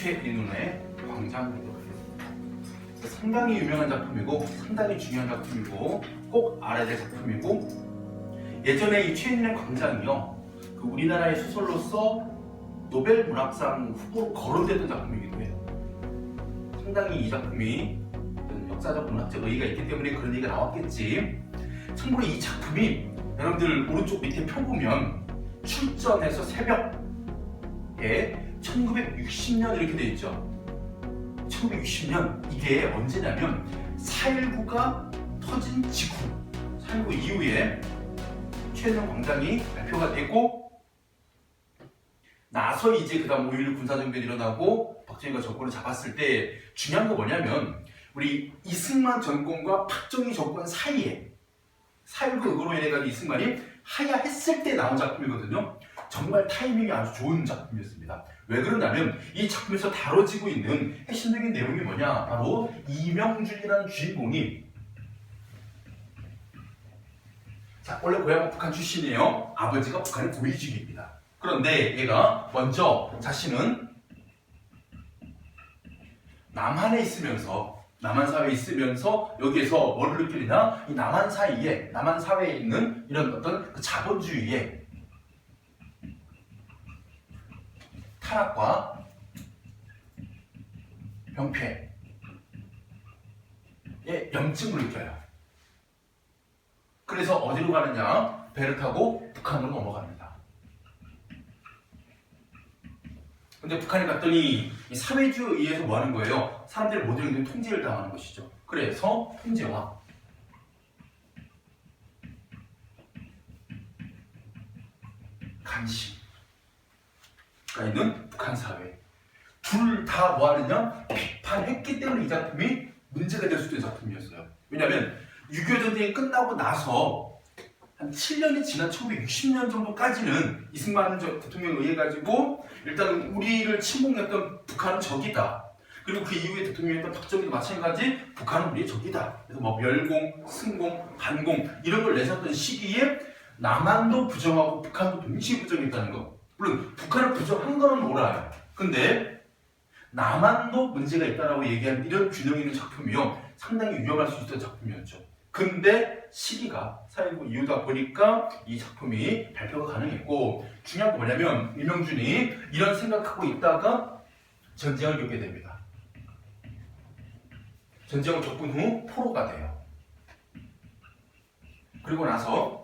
최인훈의 광장 보도록 하겠습니다. 상당히 유명한 작품이고 상당히 중요한 작품이고 꼭 알아야 될 작품이고, 예전에 이 최인훈의 광장이요, 그 우리나라의 소설로서 노벨 문학상 후보로 거론됐던 작품이기도 해요. 상당히 이 작품이 역사적 문학적 의의가 있기 때문에 그런 얘기가 나왔겠지. 참고로 이 작품이 여러분들 오른쪽 밑에 표 보면 출전해서 새벽에 1960년 이렇게 되어 있죠. 1960년, 이게 언제냐면 4.19가 터진 직후, 4.19 이후에 최인훈 광장이 발표가 되고 나서 이제 그 다음 5.16 군사정변이 일어나고 박정희가 정권을 잡았을 때 중요한 거 뭐냐면, 우리 이승만 정권과 박정희 정권 사이에 4.19 의거로 인해서 이승만이 하야했을 때 나온 작품이거든요. 정말 타이밍이 아주 좋은 작품이었습니다. 왜 그러냐면 이 작품에서 다뤄지고 있는 핵심적인 내용이 뭐냐, 바로 이명준이라는 주인공이, 자, 원래 고향은 북한 출신이에요. 아버지가 북한의 고위직입니다. 그런데 얘가 먼저 자신은 남한에 있으면서, 남한 사회에 있으면서 여기에서 뭐를 느끼느냐, 이 남한 사이에, 남한 사회에 있는 이런 어떤 그 자본주의의 타락과 병폐의 염증을 느껴요. 그래서 어디로 가느냐, 배를 타고 북한으로 넘어갑니다. 근데 북한에 갔더니 이 사회주의에 의해서 뭐 하는 거예요? 사람들이 모든 통제를 당하는 것이죠. 그래서 통제와 감시가 있는 북한 사회, 둘 다 뭐 하느냐, 비판했기 때문에 이 작품이 문제가 될 수도 있는 작품이었어요. 왜냐하면 6.25 전쟁이 끝나고 나서 한 7년이 지난 1960년 정도까지는 이승만 대통령에 의해 가지고 일단 우리를 침공했던 북한은 적이다. 그리고 그 이후에 대통령이었던 박정희도 마찬가지, 북한은 우리의 적이다. 그래서 뭐 멸공, 승공, 반공 이런 걸 내셨던 시기에 남한도 부정하고 북한도 동시에 부정했다는 거. 물론 북한을 부정한 거는 몰라요. 근데 남한도 문제가 있다라고 얘기하는 이런 균형 있는 작품이요, 상당히 위험할 수 있던 작품이었죠. 근데 시기가 4.19 이후다 보니까 이 작품이 발표가 가능했고, 중요한 건 뭐냐면 이명준이 이런 생각하고 있다가 전쟁을 겪게 됩니다. 전쟁을 겪은 후 포로가 돼요. 그리고 나서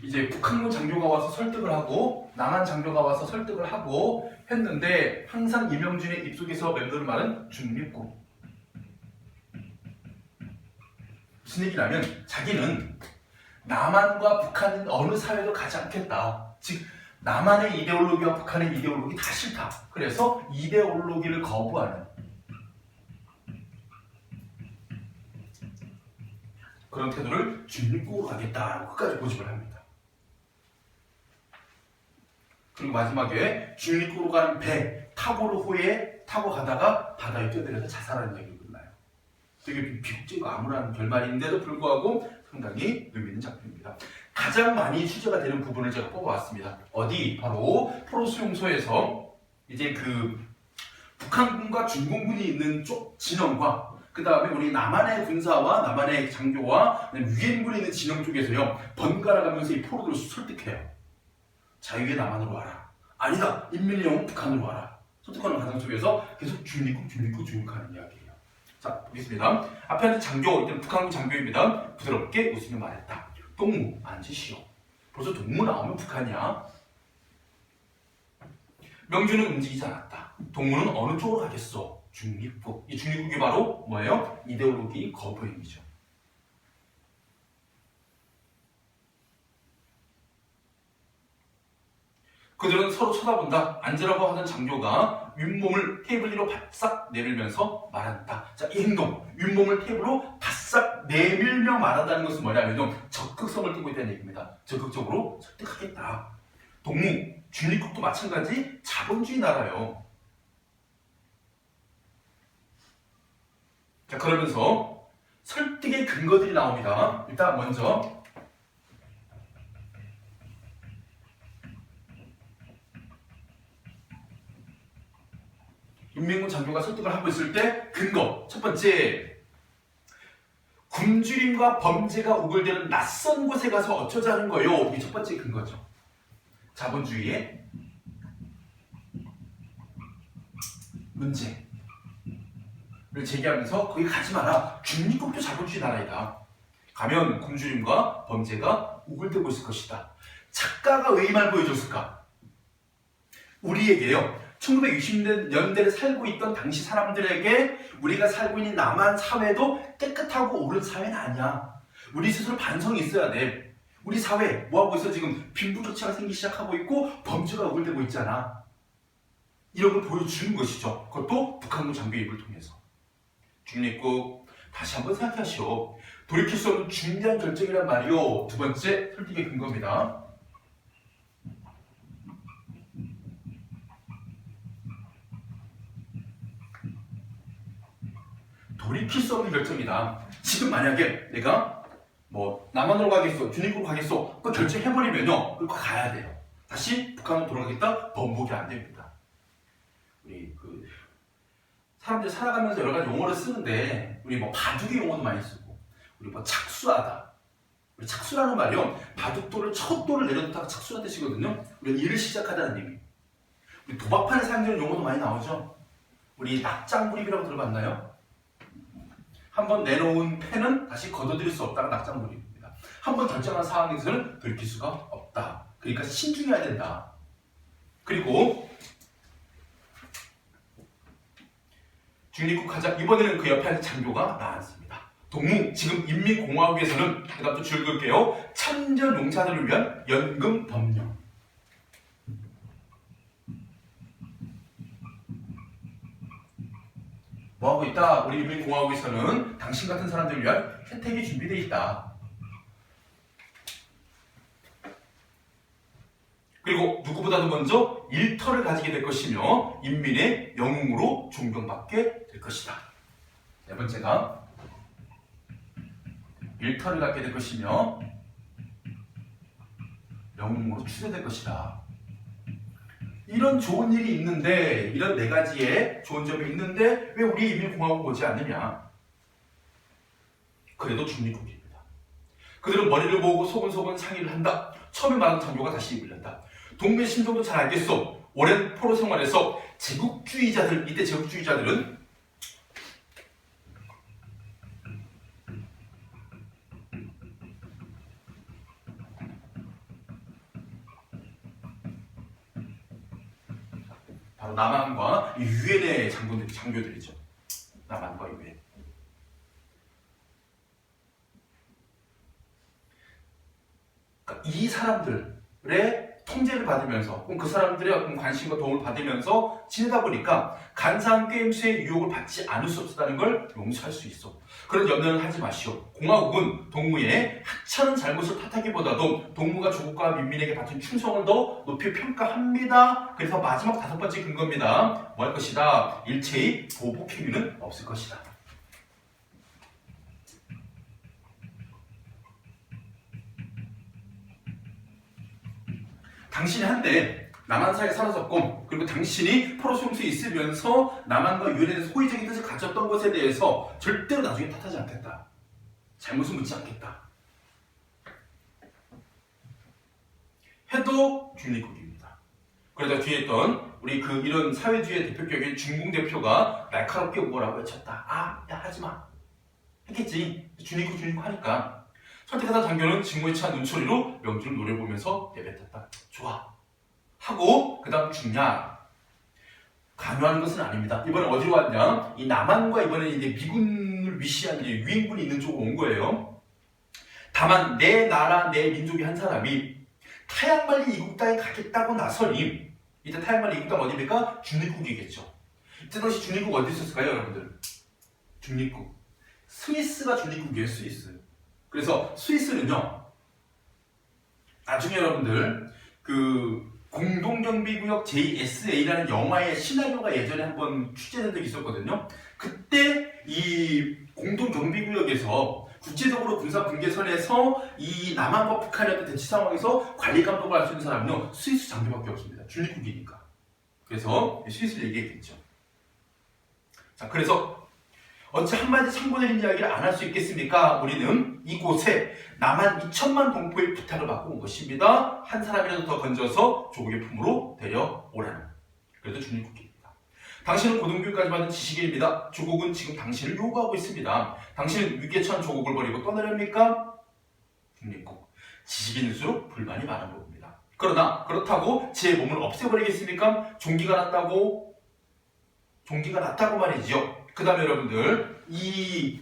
이제 북한군 장교가 와서 설득을 하고 남한 장교가 와서 설득을 하고 했는데, 항상 이명준의 입속에서 맴도는 말은 중립국. 무슨 얘기냐면 자기는 남한과 북한은 어느 사회도 가지 않겠다. 즉 남한의 이데올로기와 북한의 이데올로기 다 싫다. 그래서 이데올로기를 거부하는 그런 태도를 중립국으로 가겠다라고 끝까지 고집을 합니다. 그리고 마지막에 중립국으로 가는 배 타고르호에 타고 가다가 바다에 뛰어들어서 자살하는 얘기가 끝나요. 되게 비극적이고 암울한 결말인데도 불구하고 상당히 의미 있는 작품입니다. 가장 많이 취재가 되는 부분을 제가 뽑아왔습니다. 어디? 바로 포로수용소에서 이제 그 북한군과 중공군이 있는 쪽 진영과 그 다음에 우리 남한의 군사와 남한의 장교와 위엔군이 있는 진영 쪽에서요, 번갈아 가면서 이 포로들을 설득해요. 자유의 남한으로 와라. 아니다, 인민의 영웅 북한으로 와라. 설득하는 과정 속에서 계속 중립하는 이야기예요. 자, 보겠습니다. 앞에 있는 장교, 이때는 북한군 장교입니다. 부드럽게 웃으며 말했다. 동무, 앉으시오. 벌써 동무 나오면 북한이야. 명준은 움직이지 않았다. 동무는 어느 쪽으로 가겠어? 중립국. 이 중립국이 바로 뭐예요? 이데올로기 거부행위죠. 그들은 서로 쳐다본다. 앉으라고 하던 장교가 윗몸을 테이블 위로 바싹 내밀면서 말한다. 자, 이 행동, 윗몸을 테이블로 바싹 내밀며 말한다는 것은 뭐냐면요, 적극성을 띠고 있다는 얘기입니다. 적극적으로 설득하겠다. 동무, 중립국도 마찬가지 자본주의 나라요. 자, 그러면서 설득의 근거들이 나옵니다. 일단 먼저 인민군 장교가 설득을 하고 있을 때 근거 첫 번째, 굶주림과 범죄가 우글대는 낯선 곳에 가서 어쩌자는 거요. 이게 첫 번째 근거죠. 자본주의의 문제를 제기하면서 거기 가지 마라. 중립국도 자본주의 나라이다. 가면 굶주림과 범죄가 우글대고 있을 것이다. 작가가 왜 이 말 보여줬을까? 우리에게요, 1960년대를 살고 있던 당시 사람들에게 우리가 살고 있는 남한 사회도 깨끗하고 옳은 사회는 아니야. 우리 스스로 반성이 있어야 돼. 우리 사회 뭐하고 있어? 지금 빈부격차가 생기기 시작하고 있고 범죄가 우글대고 있잖아. 이런 걸 보여주는 것이죠. 그것도 북한군 장교 입을 통해서. 중립국 다시 한번 생각하시오. 돌이킬 수 없는 중요한 결정이란 말이요. 두 번째 설득의 근거입니다. 돌이킬 수 없는 결정이다. 지금 만약에 내가 뭐 남한으로 가겠어, 중립국으로 가겠어, 그 결정해버리면요, 그거 가야 돼요. 다시 북한으로 돌아가겠다? 번복이 안 됩니다. 우리 그 사람들이 살아가면서 여러 가지 용어를 쓰는데 우리 뭐 바둑의 용어도 많이 쓰고 우리 뭐 착수하다. 우리 착수라는 말이요, 바둑돌을 첫 돌을 내려놓다가 착수라는 뜻이거든요. 우리 일을 시작하다는 의미. 우리 도박판에 사용되는 용어도 많이 나오죠. 우리 낙장불입이라고 들어봤나요? 한번 내놓은 패는 다시 걷어들일 수 없다가 낙장불입입니다. 한번 결정한 상황에서는 돌이킬 수가 없다. 그러니까 신중해야 된다. 그리고 중립국 가자. 이번에는 그 옆에 장교가 나왔습니다. 동무, 지금 인민공화국에서는, 그 다음 또 줄 그을게요. 참전용사들을 위한 연금 법령. 뭐하고 있다? 우리 인민공화국에서는 당신 같은 사람들을 위한 혜택이 준비되어 있다. 그리고 누구보다도 먼저 일터를 가지게 될 것이며 인민의 영웅으로 존경받게 될 것이다. 네 번째가 일터를 갖게 될 것이며 영웅으로 추대될 것이다. 이런 좋은 일이 있는데, 이런 네 가지의 좋은 점이 있는데 왜 우리 인민공화국 오지 않느냐? 그래도 중립국입니다. 그들은 머리를 모으고 소근소근 상의를 한다. 처음에 말한 장교가 다시 입을 연다. 동맹 신종도 잘 알겠소. 오랜 포로 생활에서 제국주의자들, 이때 제국주의자들은 바로 남한과 유엔의 장교들이죠. 남한과 유엔. 그러니까 이 사람들의 통제를 받으면서, 그 사람들의 관심과 도움을 받으면서 지내다 보니까 간사한 게임수의 유혹을 받지 않을 수 없다는 걸 용서할 수 있어. 그런 염려는 하지 마시오. 공화국은 동무의 하찮은 잘못을 탓하기보다도 동무가 조국과 민민에게 바친 충성을 더 높이 평가합니다. 그래서 마지막 다섯 번째 근거입니다. 뭐 할 것이다? 일체의 보복 행위는 없을 것이다. 당신이 한때 남한사에 살았었고, 그리고 당신이 포로 수용소에 있으면서 남한과 유엔에 대해서 호의적인 뜻을 가졌던 것에 대해서 절대로 나중에 탓하지 않겠다. 잘못은 묻지 않겠다. 해도 중립국입니다. 그러다 뒤에 있던 우리 이런 사회주의 대표격인 중공 대표가 날카롭게 뭐라고 외쳤다. 아, 야, 하지마. 했겠지. 중립국 하니까. 선택하다 장교는 직무에 찬 눈초리로 명주를 노려보면서 내뱉었다. 좋아. 하고 그 다음 중냐. 강요하는 것은 아닙니다. 이번에 어디로 왔냐? 이 남한과 이번에 이제 미군을 위시한 이제 유엔군이 있는 쪽으로 온 거예요. 다만 내 나라, 내 민족의 한 사람이 타양만리 이국 땅에 가겠다고 나서니, 이때 타양만리 이국 땅 어디입니까? 중립국이겠죠. 이때 당시 중립국 어디 있었을까요, 여러분들? 중립국. 스위스가 중립국이에요, 스위스. 그래서 스위스는요, 나중에 여러분들 공동경비구역 JSA라는 영화의 시나리오가 예전에 한번 취재된 적이 있었거든요. 그때 이 공동경비구역에서 국제적으로 군사분계선에서 이 남한과 북한의 어떤 대치 상황에서 관리 감독을 할 수 있는 사람은요, 스위스 장교밖에 없습니다. 중립국이니까. 그래서 스위스를 얘기했겠죠. 자, 그래서 어찌 한마디 참고드린 이야기를 안 할 수 있겠습니까? 우리는 이곳에 남한 2천만 동포의 부탁을 받고 온 것입니다. 한 사람이라도 더 건져서 조국의 품으로 데려오라는. 그래도 중립국입니다. 당신은 고등교육까지 받은 지식인입니다. 조국은 지금 당신을 요구하고 있습니다. 당신은 위기에 처한 조국을 버리고 떠나렵니까? 중립국. 지식인일수록 불만이 많은 겁니다. 그러나 그렇다고 제 몸을 없애버리겠습니까? 종기가 났다고 말이죠. 그 다음에 여러분들, 이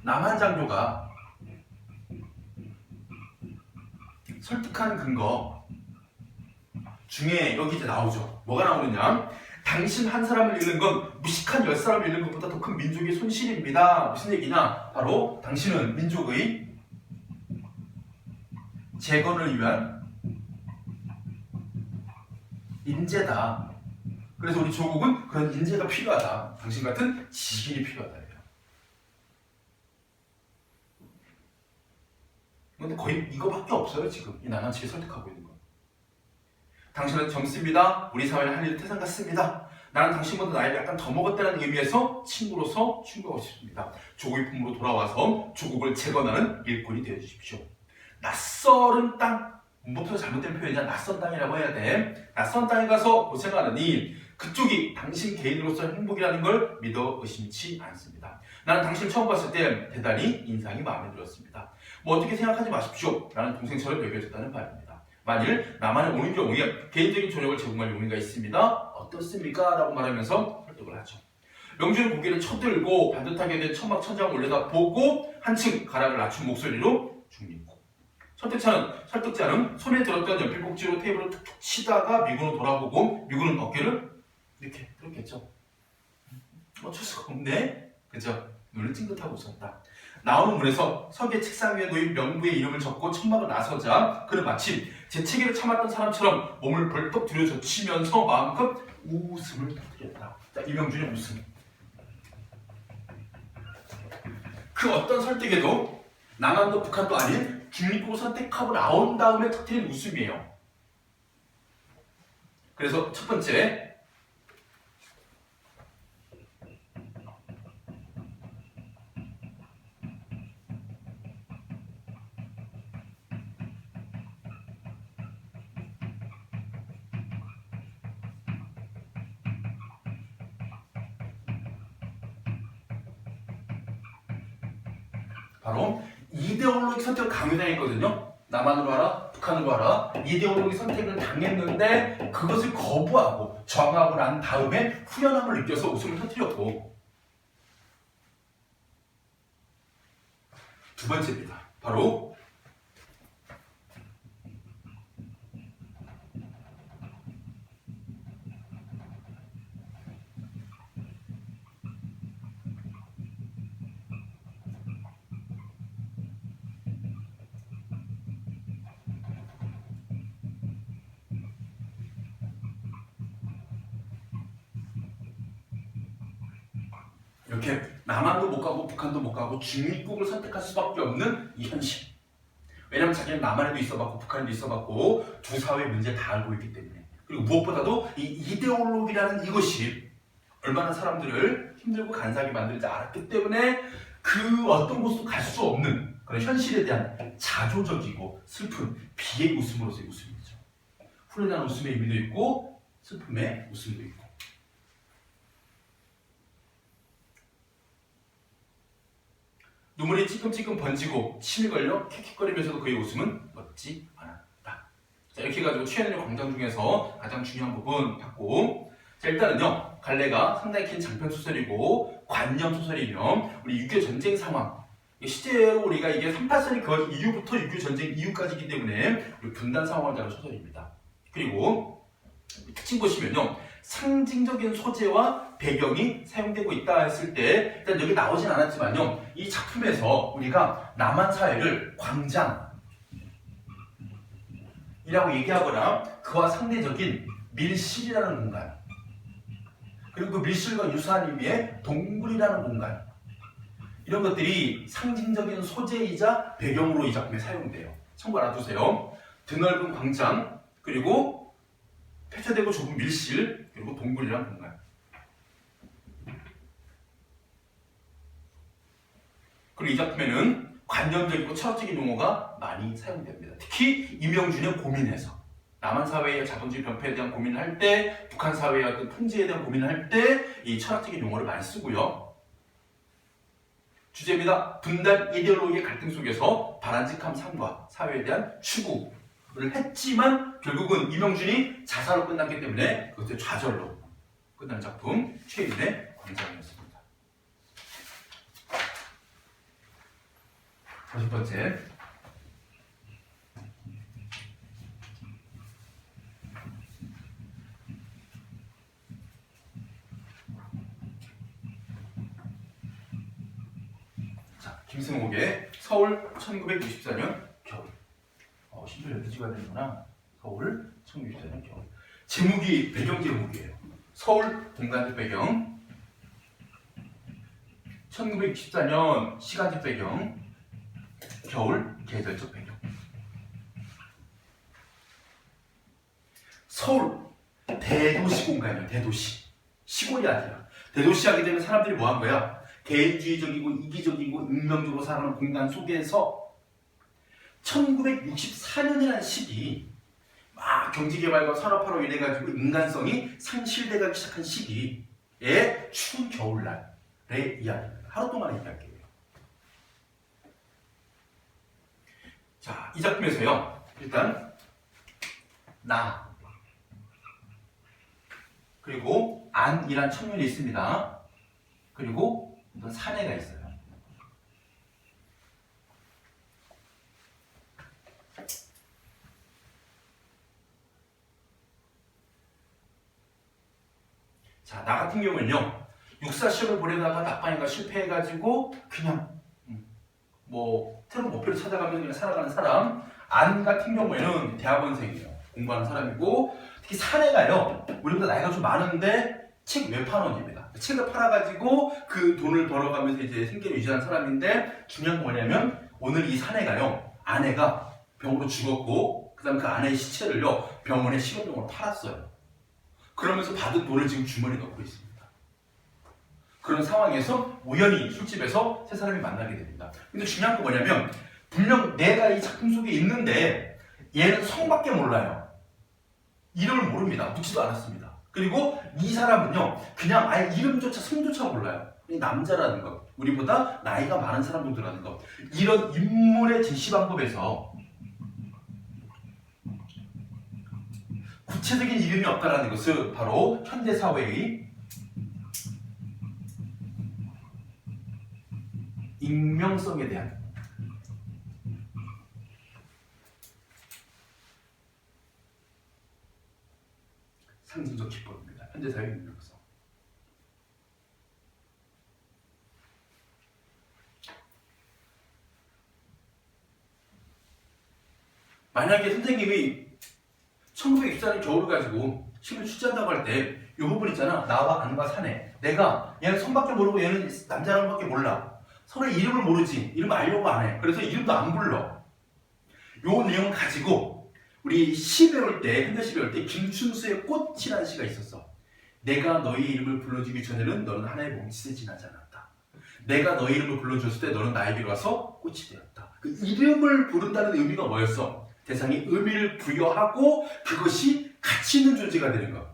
남한 장교가 설득하는 근거 중에 여기 이제 나오죠. 뭐가 나오느냐? 당신 한 사람을 잃는 건 무식한 10사람을 잃는 것보다 더 큰 민족의 손실입니다. 무슨 얘기냐? 바로 당신은 민족의 재건을 위한 인재다. 그래서 우리 조국은 그런 인재가 필요하다. 당신 같은 지식인이 필요하다. 근데 거의 이거밖에 없어요. 지금 이 남한 측이 설득하고 있는 거. 당신은 젊습니다. 우리 사회는 할 일 태산 같습니다. 나는 당신보다 나이를 약간 더 먹었다는 의미에서 친구로서 충고하고 싶습니다. 조국의 품으로 돌아와서 조국을 재건하는 일꾼이 되어주십시오. 낯설은 땅, 문법에서 잘못된 표현이냐, 낯선 땅이라고 해야 돼. 낯선 땅에 가서 고생하느니 그쪽이 당신 개인으로서의 행복이라는 걸 믿어 의심치 않습니다. 나는 당신을 처음 봤을 때 대단히 인상이 마음에 들었습니다. 뭐 어떻게 생각하지 마십시오. 나는 동생처럼 여겨졌다는 바입니다. 만일 남한에 오는 경우에 개인적인 저녁을 제공할 용의가 있습니다. 어떻습니까? 라고 말하면서 설득을 하죠. 명주는 고개를 쳐들고 반듯하게 된 천막 천장을 올려다보고 한층 가락을 낮춘 목소리로 중립국. 설득자는 손에 들었던 연필꼭지로 테이블을 툭툭 치다가 미군을 돌아보고 미군은 어깨를 이렇게 들었겠죠. 어쩔 수가 없네. 그죠? 눈을 찡긋하고 웃었다. 나오는 문에서 석의 책상 위에 놓인 명부의 이름을 적고 천막을 나서자 그는 마침 재채기를 참았던 사람처럼 몸을 벌떡 들여젖히면서 마음껏 웃음을 터뜨렸다. 자, 이명준의 웃음. 그 어떤 설득에도 남한도 북한도 아닌 중립국을 선택하고 나온 다음에 터뜨린 웃음이에요. 그래서 첫 번째, 바로 이데올로기 선택을 강요당했거든요. 남한으로 하라, 북한으로 하라. 이데올로기 선택을 당했는데 그것을 거부하고 저항하고 난 다음에 후련함을 느껴서 웃음을 터뜨렸고, 두 번째입니다. 바로 이렇게 남한도 못 가고 북한도 못 가고 중립국을 선택할 수밖에 없는 이 현실. 왜냐하면 자기는 남한에도 있어봤고 북한에도 있어봤고 두 사회의 문제 다 알고 있기 때문에. 그리고 무엇보다도 이 이데올로기라는 이것이 얼마나 사람들을 힘들고 간사하게 만들지 알았기 때문에 그 어떤 곳도 갈 수 없는 그런 현실에 대한 자조적이고 슬픈 비의 웃음으로서의 웃음이죠. 훈훈한 웃음의 의미도 있고 슬픔의 웃음도 있고. 눈물이 찔끔찔끔 번지고 침이 걸려 킥킥거리면서도 그의 웃음은 멎지 않았다. 자, 이렇게 해가지고 취해내는 광장 중에서 가장 중요한 부분 봤고, 자, 일단은요, 갈래가 상당히 긴 장편 소설이고 관념 소설이며 우리 6.25 전쟁 상황, 실제로 우리가 이게 38선이 그 이후부터 6.25 전쟁 이후까지이기 때문에 우리 분단 상황을 다룬 소설입니다. 그리고 특징 보시면요, 상징적인 소재와 배경이 사용되고 있다 했을 때 일단 여기 나오진 않았지만요, 이 작품에서 우리가 남한 사회를 광장이라고 얘기하거나 그와 상대적인 밀실이라는 공간, 그리고 그 밀실과 유사한 의미의 동굴이라는 공간, 이런 것들이 상징적인 소재이자 배경으로 이 작품에 사용돼요. 참고 알아두세요. 드넓은 광장, 그리고 폐쇄되고 좁은 밀실, 그리고 동굴이라는 공간. 그리고 이 작품에는 관념적이고 철학적인 용어가 많이 사용됩니다. 특히 임영준의 고민에서 남한 사회의 자본주의 병폐에 대한 고민을 할 때, 북한 사회의 어떤 통제에 대한 고민을 할 때 이 철학적인 용어를 많이 쓰고요. 주제입니다. 분단 이데올로기의 갈등 속에서 바람직한 삶과 사회에 대한 추구를 했지만 결국은 임영준이 자살로 끝났기 때문에 그것의 좌절로 끝난 작품 최인의 광장이었습니다. 다섯 번째, 김승옥의 서울 1964년 겨울. 심지어 이렇게 찍어야 되는구나. 서울 1964년 겨울. 제목이 배경 제목이에요. 서울 동간적 배경, 1964년 시간적 배경, 겨울 계절적 배경. 서울 대도시 공간이에요. 대도시. 시골이 아니라. 대도시 하게 되면 사람들이 뭐 한 거야? 개인주의적이고 이기적이고 운명적으로 살아가는 공간 속에서 1964년이라는 시기, 막 경제개발과 산업화로 인해 가지고 인간성이 상실되기 시작한 시기에 추운 겨울날의 이야기입니다. 하루 동안의 이야기예요. 자, 이 작품에서요, 일단 나 그리고 안이란 청년이 있습니다. 그리고 어떤 사내가 있어요. 자, 나 같은 경우는요, 육사 시험을 보려다가 낙방인가 실패해가지고 그냥 새로운 목표를 찾아가면서 그냥 살아가는 사람. 안 같은 경우에는 대학원생이에요. 공부하는 사람이고, 특히 사내가요, 우리보다 나이가 좀 많은데 책 외판원입니다. 책을 팔아가지고 그 돈을 벌어가면서 이제 생계를 유지하는 사람인데, 중요한 건 뭐냐면 오늘 이 사내가요, 아내가 병으로 죽었고 그 다음에 그 아내의 시체를요 병원에 식용병으로 팔았어요. 그러면서 받은 돈을 지금 주머니에 넣고 있습니다. 그런 상황에서 우연히 술집에서 세 사람이 만나게 됩니다. 근데 중요한 건 뭐냐면, 분명 내가 이 작품 속에 있는데 얘는 성밖에 몰라요. 이름을 모릅니다. 묻지도 않았습니다. 그리고 이 사람은요, 그냥 아예 이름조차 성조차 몰라요. 남자라는 것, 우리보다 나이가 많은 사람들이라는 것, 이런 인물의 제시 방법에서 구체적인 이름이 없다는 것은 바로 현대사회의 익명성에 대한 상징적 기법입니다. 현대사회의 익명성. 만약에 선생님이 1964년 겨울을 가지고 시를 출제한다고 할 때 이 부분 있잖아. 나와 안과 사내. 내가 얘는 성밖에 모르고 얘는 남자라는 밖에 몰라. 서로 이름을 모르지. 이름 알려고 안 해. 그래서 이름도 안 불러. 요 내용을 가지고 우리 시 배울 때, 현대시 배울 때 김춘수의 꽃이라는 시가 있었어. 내가 너의 이름을 불러주기 전에는 너는 하나의 몸짓에 지나지 않았다. 내가 너의 이름을 불러줬을 때 너는 나에게로 와서 꽃이 되었다. 그 이름을 부른다는 의미가 뭐였어? 대상이 의미를 부여하고 그것이 가치 있는 존재가 되는 것.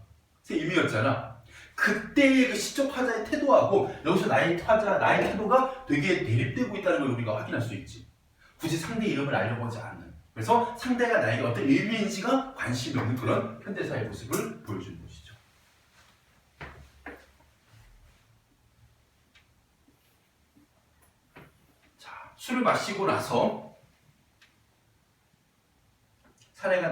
그 의미였잖아. 그때의 그 시적 화자의 태도하고 여기서 나의 화자, 나의 태도가 되게 대립되고 있다는 걸 우리가 확인할 수 있지. 굳이 상대 이름을 알려고 하지 않는. 그래서 상대가 나에게 어떤 의미인지가 관심이 없는 그런 현대사의 모습을 보여주는 것이죠. 자, 술을 마시고 나서 사내가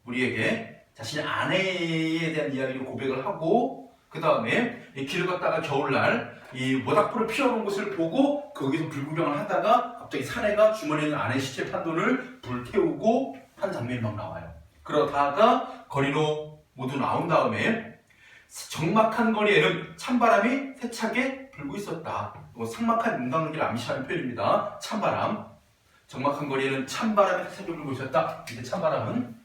우리에게 자신의 아내에 대한 이야기를 고백을 하고, 그 다음에 길을 걷다가 겨울날 이 모닥불을 피워놓은 것을 보고 거기서 불구경을 하다가 갑자기 사내가 주머니에 있는 아내의 시체 판돈을 불태우고 한 장면이 막 나와요. 그러다가 거리로 모두 나온 다음에 적막한 거리에는 찬바람이 세차게 불고 있었다. 삭막한 인간관계를 암시하는 표현입니다. 찬바람. 적막한 거리에는 찬바람이 세차게 불고 있었다. 근데 찬바람은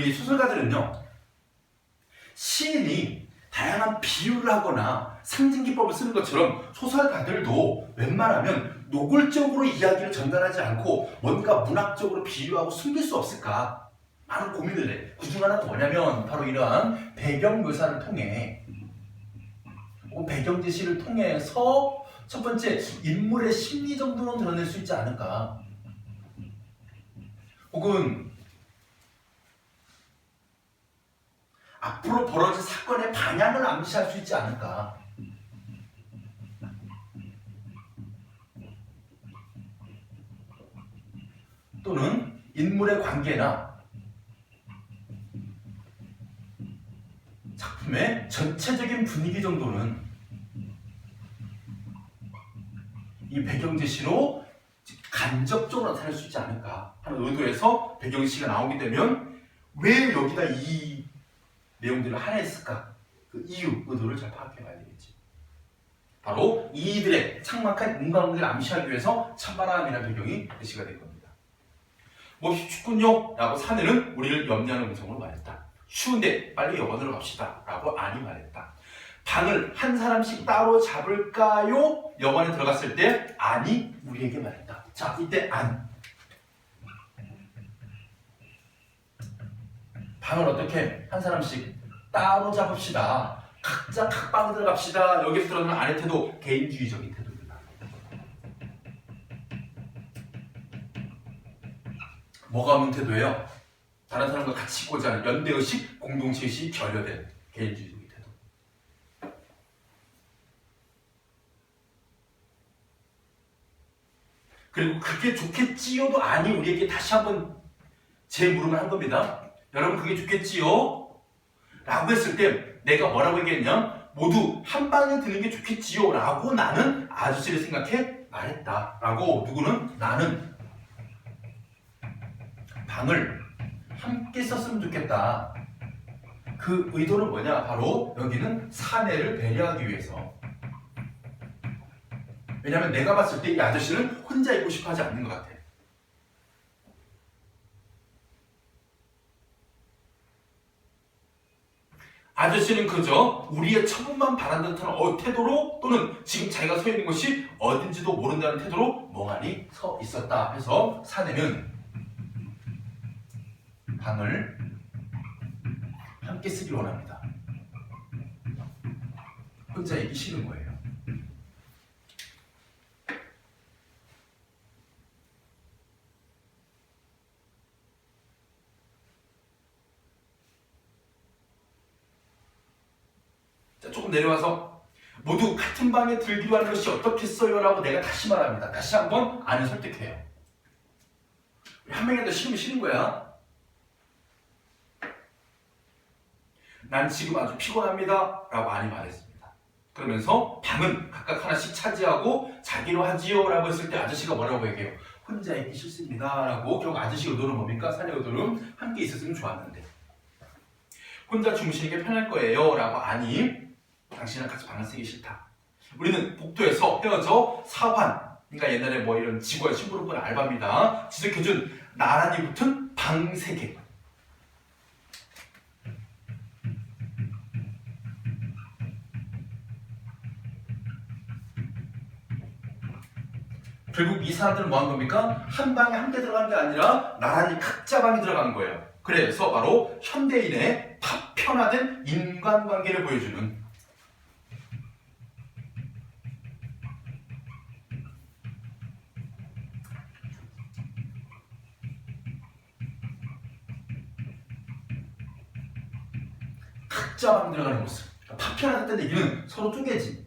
우리 소설가들은요, 시인이 다양한 비유를 하거나 상징 기법을 쓰는 것처럼 소설가들도 웬만하면 노골적으로 이야기를 전달하지 않고 뭔가 문학적으로 비유하고 숨길 수 없을까 많은 고민을 해. 그중 하나가 뭐냐면 바로 이러한 배경 묘사를 통해, 배경 제시를 통해서 첫 번째 인물의 심리 정도는 드러낼 수 있지 않을까, 혹은 앞으로 벌어질 사건의 방향을 암시할 수 있지 않을까, 또는 인물의 관계나 작품의 전체적인 분위기 정도는 이 배경 제시로 간접적으로 나타낼 수 있지 않을까 하는 의도에서 배경 제시가 나오게 되면 왜 여기다 이 내용들을 할애했을까? 그 이유, 의도를 잘 파악해 봐야 되겠지. 바로 이들의 삭막한 인간관계를 암시하기 위해서 찬바람이라는 배경이 제시가 된 겁니다. 몹시 춥군요 라고 사내는 우리를 염려하는 음성으로 말했다. 추운데 빨리 영원으로 갑시다 라고 안이 말했다. 방을 한 사람씩 따로 잡을까요? 영화에 들어갔을 때 안이 우리에게 말했다. 자, 이때 안. 방을 어떻게 한 사람씩 따로 잡읍시다. 각자 각 방에 들어갑시다. 여기서 들어가는 안의 태도, 개인주의적인 태도입니다. 뭐가 없는 태도예요? 다른 사람과 같이 있고자 하는 연대의식, 공동체의식이 결여된 개인주의적인 태도. 그리고 그게 좋겠지요도 아니 우리에게 다시 한번 재물음을 한 겁니다. 여러분 그게 좋겠지요? 라고 했을 때 내가 뭐라고 얘기했냐? 모두 한 방에 드는 게 좋겠지요? 라고 나는 아저씨를 생각해 말했다. 라고 누구는? 나는 방을 함께 썼으면 좋겠다. 그 의도는 뭐냐? 바로 여기는 사내를 배려하기 위해서. 왜냐하면 내가 봤을 때 이 아저씨는 혼자 있고 싶어 하지 않는 것 같아. 아저씨는 그저 우리의 처분만 바란다는 태도로, 또는 지금 자기가 서 있는 것이 어딘지도 모른다는 태도로 멍하니 서 있었다 해서 사내는 방을 함께 쓰길 원합니다. 혼자 있기 싫은 거예요. 자, 조금 내려와서 모두 같은 방에 들기로 하는 것이 어떻겠어요? 라고 내가 다시 말합니다. 다시 한번 안을 설득해요. 한 명이라도 싫으면 싫은 거야. 난 지금 아주 피곤합니다 라고 안이 말했습니다. 그러면서 방은 각각 하나씩 차지하고 자기로 하지요 라고 했을 때 아저씨가 뭐라고 얘기해요? 혼자 있기 싫습니다 라고. 결국 아저씨 의도는 뭡니까? 사내 의도는 함께 있었으면 좋았는데 혼자 주무시는 게 편할 거예요 라고 안이 당신이랑 같이 방을 쓰기 싫다. 우리는 복도에서 헤어져 사환, 그러니까 옛날에 뭐 이런 직원 심부름꾼 알바입니다. 지적해준 나란히 붙은 방 3개. 결국 이 사람들은 뭐 한 겁니까? 한 방에 함께 들어간 게 아니라 나란히 각자 방에 들어간 거예요. 그래서 바로 현대인의 파편화된 인간관계를 보여주는 각자 방에 들어가는 모습. 파편화됐다는 얘기는 서로 쪼개진,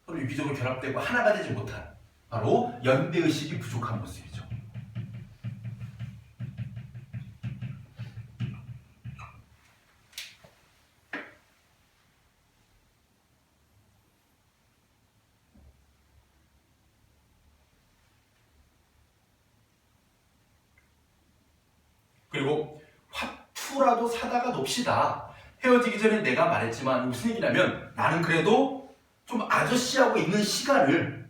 서로 유기적으로 결합되고 하나가 되지 못한, 바로 연대의식이 부족한 모습이죠. 그리고 화투라도 사다가 놉시다. 헤어지기 전에 내가 말했지만 무슨 얘기냐면 나는 그래도 좀 아저씨하고 있는 시간을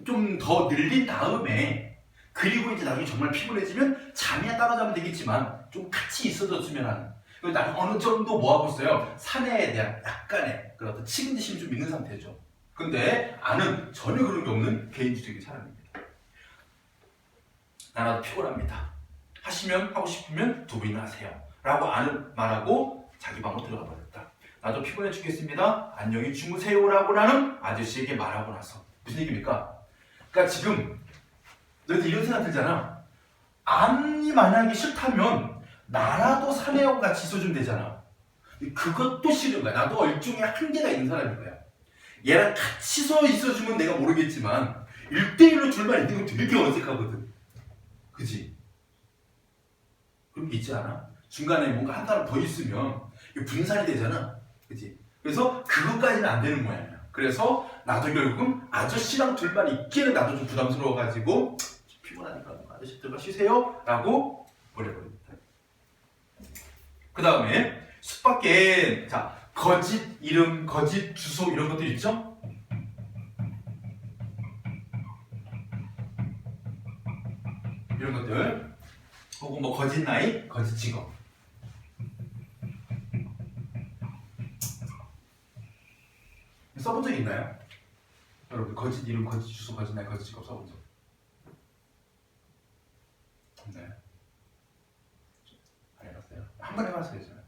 좀 더 늘린 다음에 그리고 이제 나중에 정말 피곤해지면 잠이야 따로 자면 되겠지만 좀 같이 있어줬으면 하는. 그리고 나는 어느 정도 뭐하고 있어요? 사내에 대한 약간의 그런 어떤 책임지심이 좀 있는 상태죠. 근데 아는 전혀 그런 게 없는 개인주의적인 사람입니다. 나라도 피곤합니다. 하시면 하고 싶으면 두 분이나 하세요. 라고 아는 말하고 자기 방으로 들어가 버렸다. 나도 피곤해 죽겠습니다. 안녕히 주무세요. 라고 나는 아저씨에게 말하고 나서. 무슨 얘기입니까? 그러니까 지금 너희들 이런 생각 들잖아. 안이 만약에 싫다면 나라도 사내하고 같이 있어주면 되잖아. 그것도 싫은 거야. 나도 일종의 한계가 있는 사람인 거야. 얘랑 같이 서 있어주면 내가 모르겠지만 1대1로 둘만 있는 건 되게 어색하거든. 그치? 그런 게 있지 않아? 중간에 뭔가 한 사람 더 있으면 분산이 되잖아. 그치? 그래서 그것까지는 안 되는 모양이야. 그래서 나도 결국은 아저씨랑 둘만 있기에는 나도 좀 부담스러워가지고 피곤하니까 아저씨 들어가 쉬세요 라고 보내버립니다. 그 다음에 숙박계엔 자 거짓 이름, 거짓 주소 이런 것들 있죠? 이런 것들 혹은 뭐 거짓 나이, 거짓 직업 써본 적 있나요? 여러분 거짓 이름, 거짓 주소, 거짓 나이, 거짓 직업 써본 적 없나요? 안 해봤어요? 한 번 해봤어요 저는.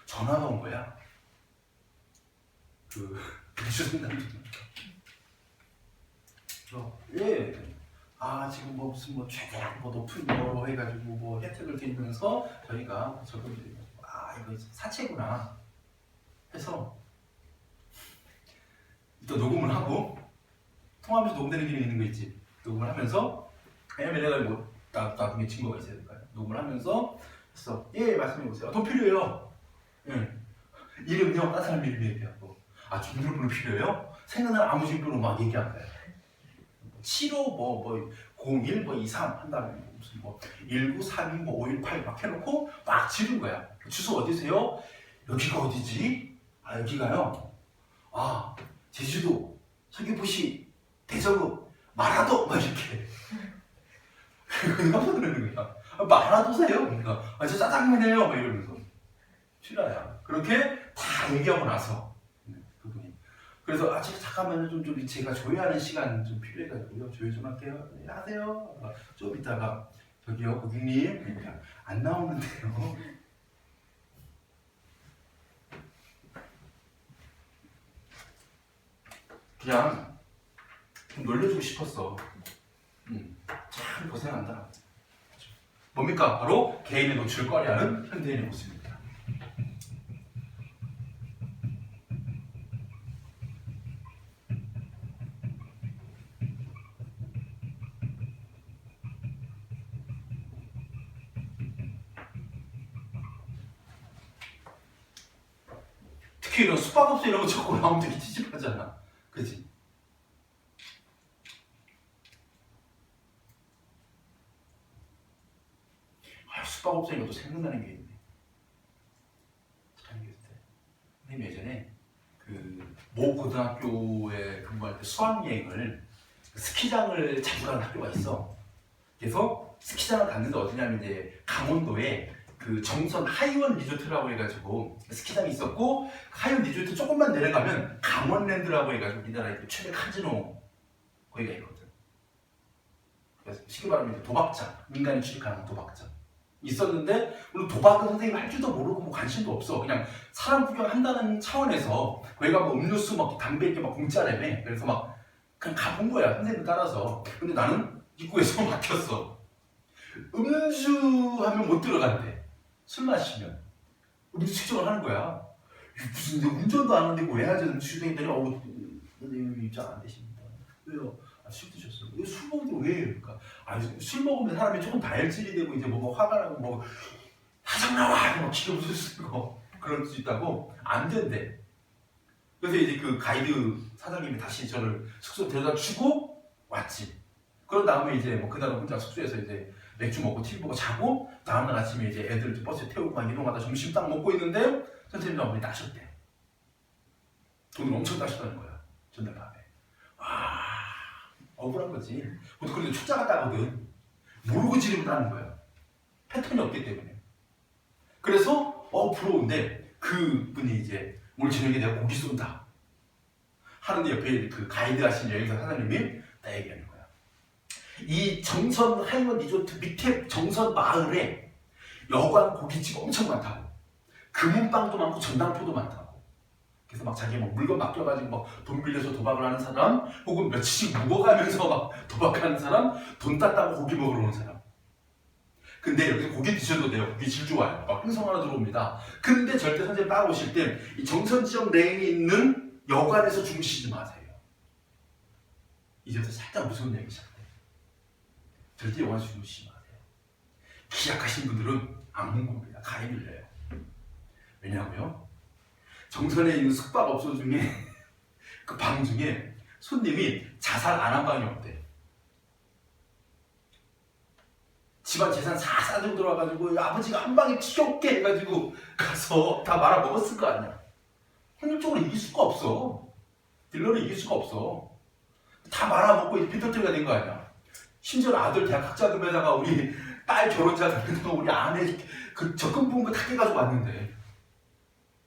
전화가 온 거야. 그 주선남이 예. 아 지금 뭐 무슨 뭐 최대한 뭐 높은 거로 해가지고 뭐 혜택을 드리면서 저희가 저분들이 아 이거 사채구나 해서 또 녹음을 하고 통화하면서 녹음되는 기능이 있는 거 있지. 녹음을 하면서 왜냐면 내가 뭐 나중에 증거가 있어야 될까요? 녹음을 하면서 그래서 예 말씀해보세요. 돈 필요해요. 예. 이름요? 다른 사람 이름 얘기하고 아 주민번호 필요해요? 생각나는 아무 정도로 막 얘기한 거야. 75 01 23 한 다음에 무슨 1932 518 막 해놓고 막 지른 거야. 주소 어디세요? 여기가 어디지? 아 여기가요? 아 제주도 서귀포시 대저읍 마라도 막 이렇게 깜짝 놀라는 거야. 아, 마라도세요? 그러니까 아 저 짜장면이에요 막 이러면서 실화야. 그렇게 다 얘기하고 나서 그분이 그래서 아 잠깐만요 좀 제가 조회하는 시간 좀 필요해가지고요 조회 좀 할게요. 네, 하세요. 좀 이따가 저기요 고객님 그러니까 안 나오는데요. 그냥 좀 놀려주고 싶었어. 참 고생한다. 뭡니까? 바로 개인의 노출을 꺼려하는 현대인의 모습입니다. 특히 이런 숙박업소 이런 거 적고 나오면 되게 찝찝하잖아. 그치? 아, 숙박업소 이것도 생각나는 게 있네. 선생님 예전에 모 고등학교에 근무할 때 수학여행을 스키장을 자주 가는 학교가 있어. 그래서 스키장을 갔는데 어디냐면 이제 강원도에 그 정선 하이원 리조트라고 해가지고 스키장이 있었고 하이원 리조트 조금만 내려가면 강원랜드라고 해가지고 우리나라의 최대 카지노 거기가 있거든. 그래서 쉽게 말하면 이제 도박장, 민간이 출입하는 도박장 있었는데 물론 도박은 선생님 할 줄도 모르고 뭐 관심도 없어. 그냥 사람 구경한다는 차원에서 거기가 뭐 음료수 막 담배 이렇게 막 공짜라며. 그래서 막 그냥 가본 거야 선생님 따라서. 근데 나는 입구에서 막혔어. 음주 하면 못 들어간대. 술 마시면 음주 측정을 하는 거야. 무슨 운전도 안 하는데 왜 하지? 음주 했더니 선생님 입장 안 되십니다. 왜요? 아, 술 드셨어요. 왜 술 먹는데 왜? 그러니까 술 먹으면 사람이 조금 다혈질이 되고 이제 뭐가 화가 나고 뭐 화장 나와! 막 기가 무슨 쓰고 그럴 수 있다고 안 된대. 그래서 이제 그 가이드 사장님이 다시 저를 숙소 데려다 주고 왔지. 그런 다음에 이제 뭐 그날은 혼자 숙소에서 이제 맥주 먹고 TV 보고 자고 다음날 아침에 이제 애들 버스에 태우고 막 이동하다 점심 딱 먹고 있는데 선생님 어머니 따셨대. 돈을 엄청 따셨다는 거야. 전날 밤에. 와 억울한 거지. 보통 그래도 초짜가 따거든. 모르고 지르고 하는 거예요. 패턴이 없기 때문에. 그래서 부러운데 그분이 이제 오늘 저녁에 내가 고기 쏜다 하는데 옆에 그 가이드 하신 여행사 사장님이 나 얘기하는 거야. 이 정선 하이원 리조트 밑에 정선 마을에 여관 고깃집 엄청 많다고. 금은방도 많고 전당포도 많다고. 그래서 막 자기 막 물건 맡겨가지고 막 돈 빌려서 도박을 하는 사람, 혹은 며칠씩 묵어가면서 막 도박하는 사람, 돈 땄다고 고기 먹으러 오는 사람. 근데 여기서 고기 드셔도 돼요. 고기 질 좋아요. 막 행성 하나 들어옵니다. 근데 절대 선생님 따라오실 때 이 정선 지역 내에 있는 여관에서 주무시지 마세요. 이제부터 살짝 무서운 얘기 시작돼요. 절대 여관에서 주무시지 마세요. 기약하신 분들은 악몽 꿉니다. 가위 밀려요. 왜냐고요? 정선에 있는 숙박업소 중에 그 방 중에 손님이 자살 안 한 방이 없대. 집안 재산 다 싸들고 들어와가지고 아버지가 한 방에 튀었게 해가지고 가서 다 말아먹었을 거 아니야. 확률적으로 이길 수가 없어. 딜러를 이길 수가 없어. 다 말아먹고 이제 빈털터리가 된 거 아니야. 심지어 아들 대학 학자금에다가 우리 딸 결혼자금에다가 우리 아내 그 적금 부은 거 다 깨가지고 왔는데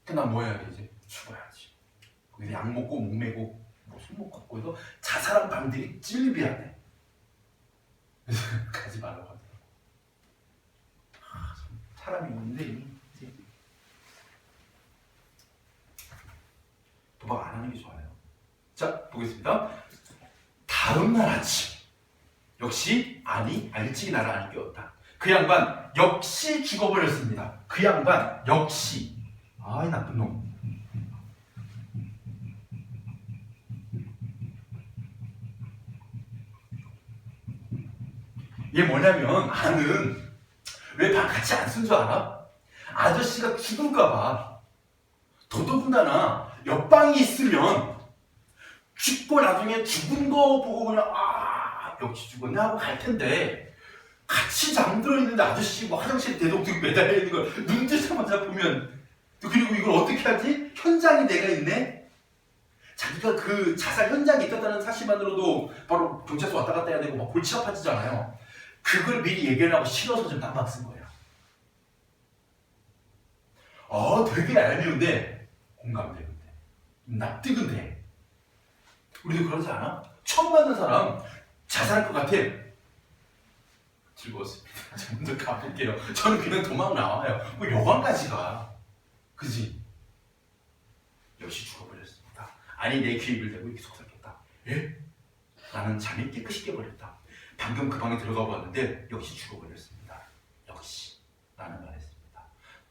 난 뭐 해야 되지? 죽어야지. 거기서 약 먹고 목 메고 술 먹고 거기서 자살한 방들이 찔비하네. 그래서 가지 말라고 하더라고. 사람이 있는데 도박 안 하는 게 좋아요. 자, 보겠습니다. 다음 날 아침 역시 아니 알지기 나를 안 깨웠다. 그 양반 역시 죽어버렸습니다. 그 양반 역시 아이 나쁜 놈. 얘 뭐냐면 아는 왜 방 같이 안 쓴 줄 알아? 아저씨가 죽을까봐. 더더군다나 옆방이 있으면 죽고 나중에 죽은 거 보고 그냥 역시 죽었네 하고 갈 텐데 같이 잠들어 있는데 아저씨 뭐 화장실 대동 들고 매달려 있는 걸 눈 뜨자마자 보면 그리고 이걸 어떻게 하지? 현장이 내가 있네? 자기가 그 자살 현장에 있었다는 사실만으로도 바로 경찰서 왔다 갔다 해야 되고 막 골치 아파지잖아요. 그걸 미리 얘기하려고 싫어서 좀 깜빡 쓴 거예요. 되게 얄미운데 공감돼. 근데 납득은 돼. 우리도 그러지 않아? 처음 만난 사람 자살할 것 같아. 즐거웠습니다. 저 먼저 가볼게요. 저는 그냥 도망 나와요. 뭐 여관까지 가. 그지? 역시 죽어버렸습니다. 아니 내 귀 입을 대고 이렇게 속삭였다. 예? 나는 잠이 깨끗이 깨버렸다. 방금 그 방에 들어가 봤는데 역시 죽어버렸습니다. 역시 나는 말했습니다.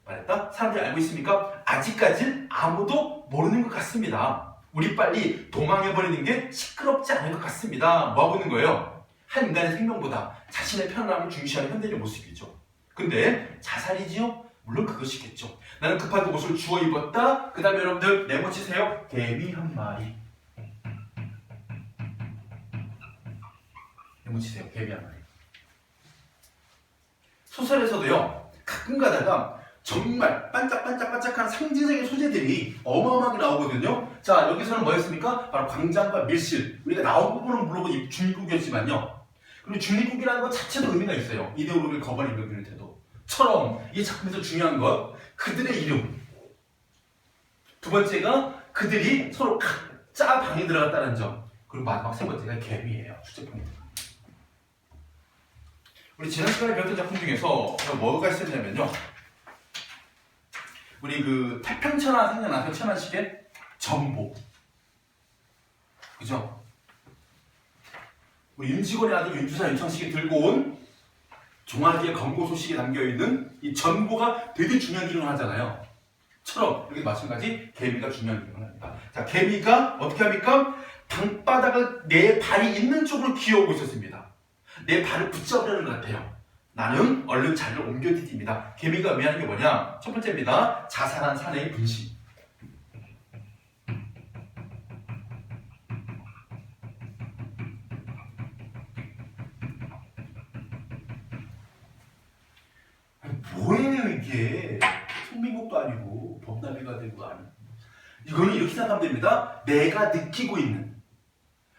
말했다? 사람들이 알고 있습니까? 아직까진 아무도 모르는 것 같습니다. 우리 빨리 도망해버리는 게 시끄럽지 않은 것 같습니다. 뭐하고 있는 거예요? 한 인간의 생명보다 자신의 편안함을 중시하는 현대인의 모습이죠. 근데 자살이지요? 물론 그것이겠죠. 나는 급한 옷을 주워 입었다. 그 다음에 여러분들 네모치세요. 개미 한 마리. 네모치세요. 개미 한 마리. 소설에서도요. 가끔 가다가 정말 반짝반짝반짝한 상징적인 소재들이 어마어마하게 나오거든요. 자, 여기서는 뭐였습니까? 바로 광장과 밀실. 우리가 나온 부분은 물론 중립국이었지만요. 그리고 중립국이라는 것 자체도 의미가 있어요. 이데올로기를 거버리는 태도. 처럼 이 작품에서 중요한 것, 그들의 이름. 두 번째가 그들이 서로 각자 방에 들어갔다는 점. 그리고 마지막 세 번째가 개미예요. 주제 포인트. 우리 지난 시간에 배웠던 작품 중에서 뭐가 있었냐면요. 우리 그 태평천하 생각나세요? 천안시계? 전복. 그죠? 우리 윤지곤의 아들 윤주사 윤창식이 들고 온 종아리에 검고 소식이 담겨있는 이 전보가 되게 중요한 기능을 하잖아요. 처럼 여기 마찬가지 개미가 중요한 기능을 합니다. 자, 개미가 어떻게 합니까? 방바닥을 내 발이 있는 쪽으로 기어오고 있었습니다. 내 발을 붙잡으려는 것 같아요. 나는 얼른 자리를 옮겨 디딥니다. 개미가 의미하는 게 뭐냐? 첫 번째입니다. 자살한 사내의 분신. 뭐예요 이게? 송민국도 아니고 법나비가 되고 아니고. 이거는 이렇게 생각하면 됩니다. 내가 느끼고 있는.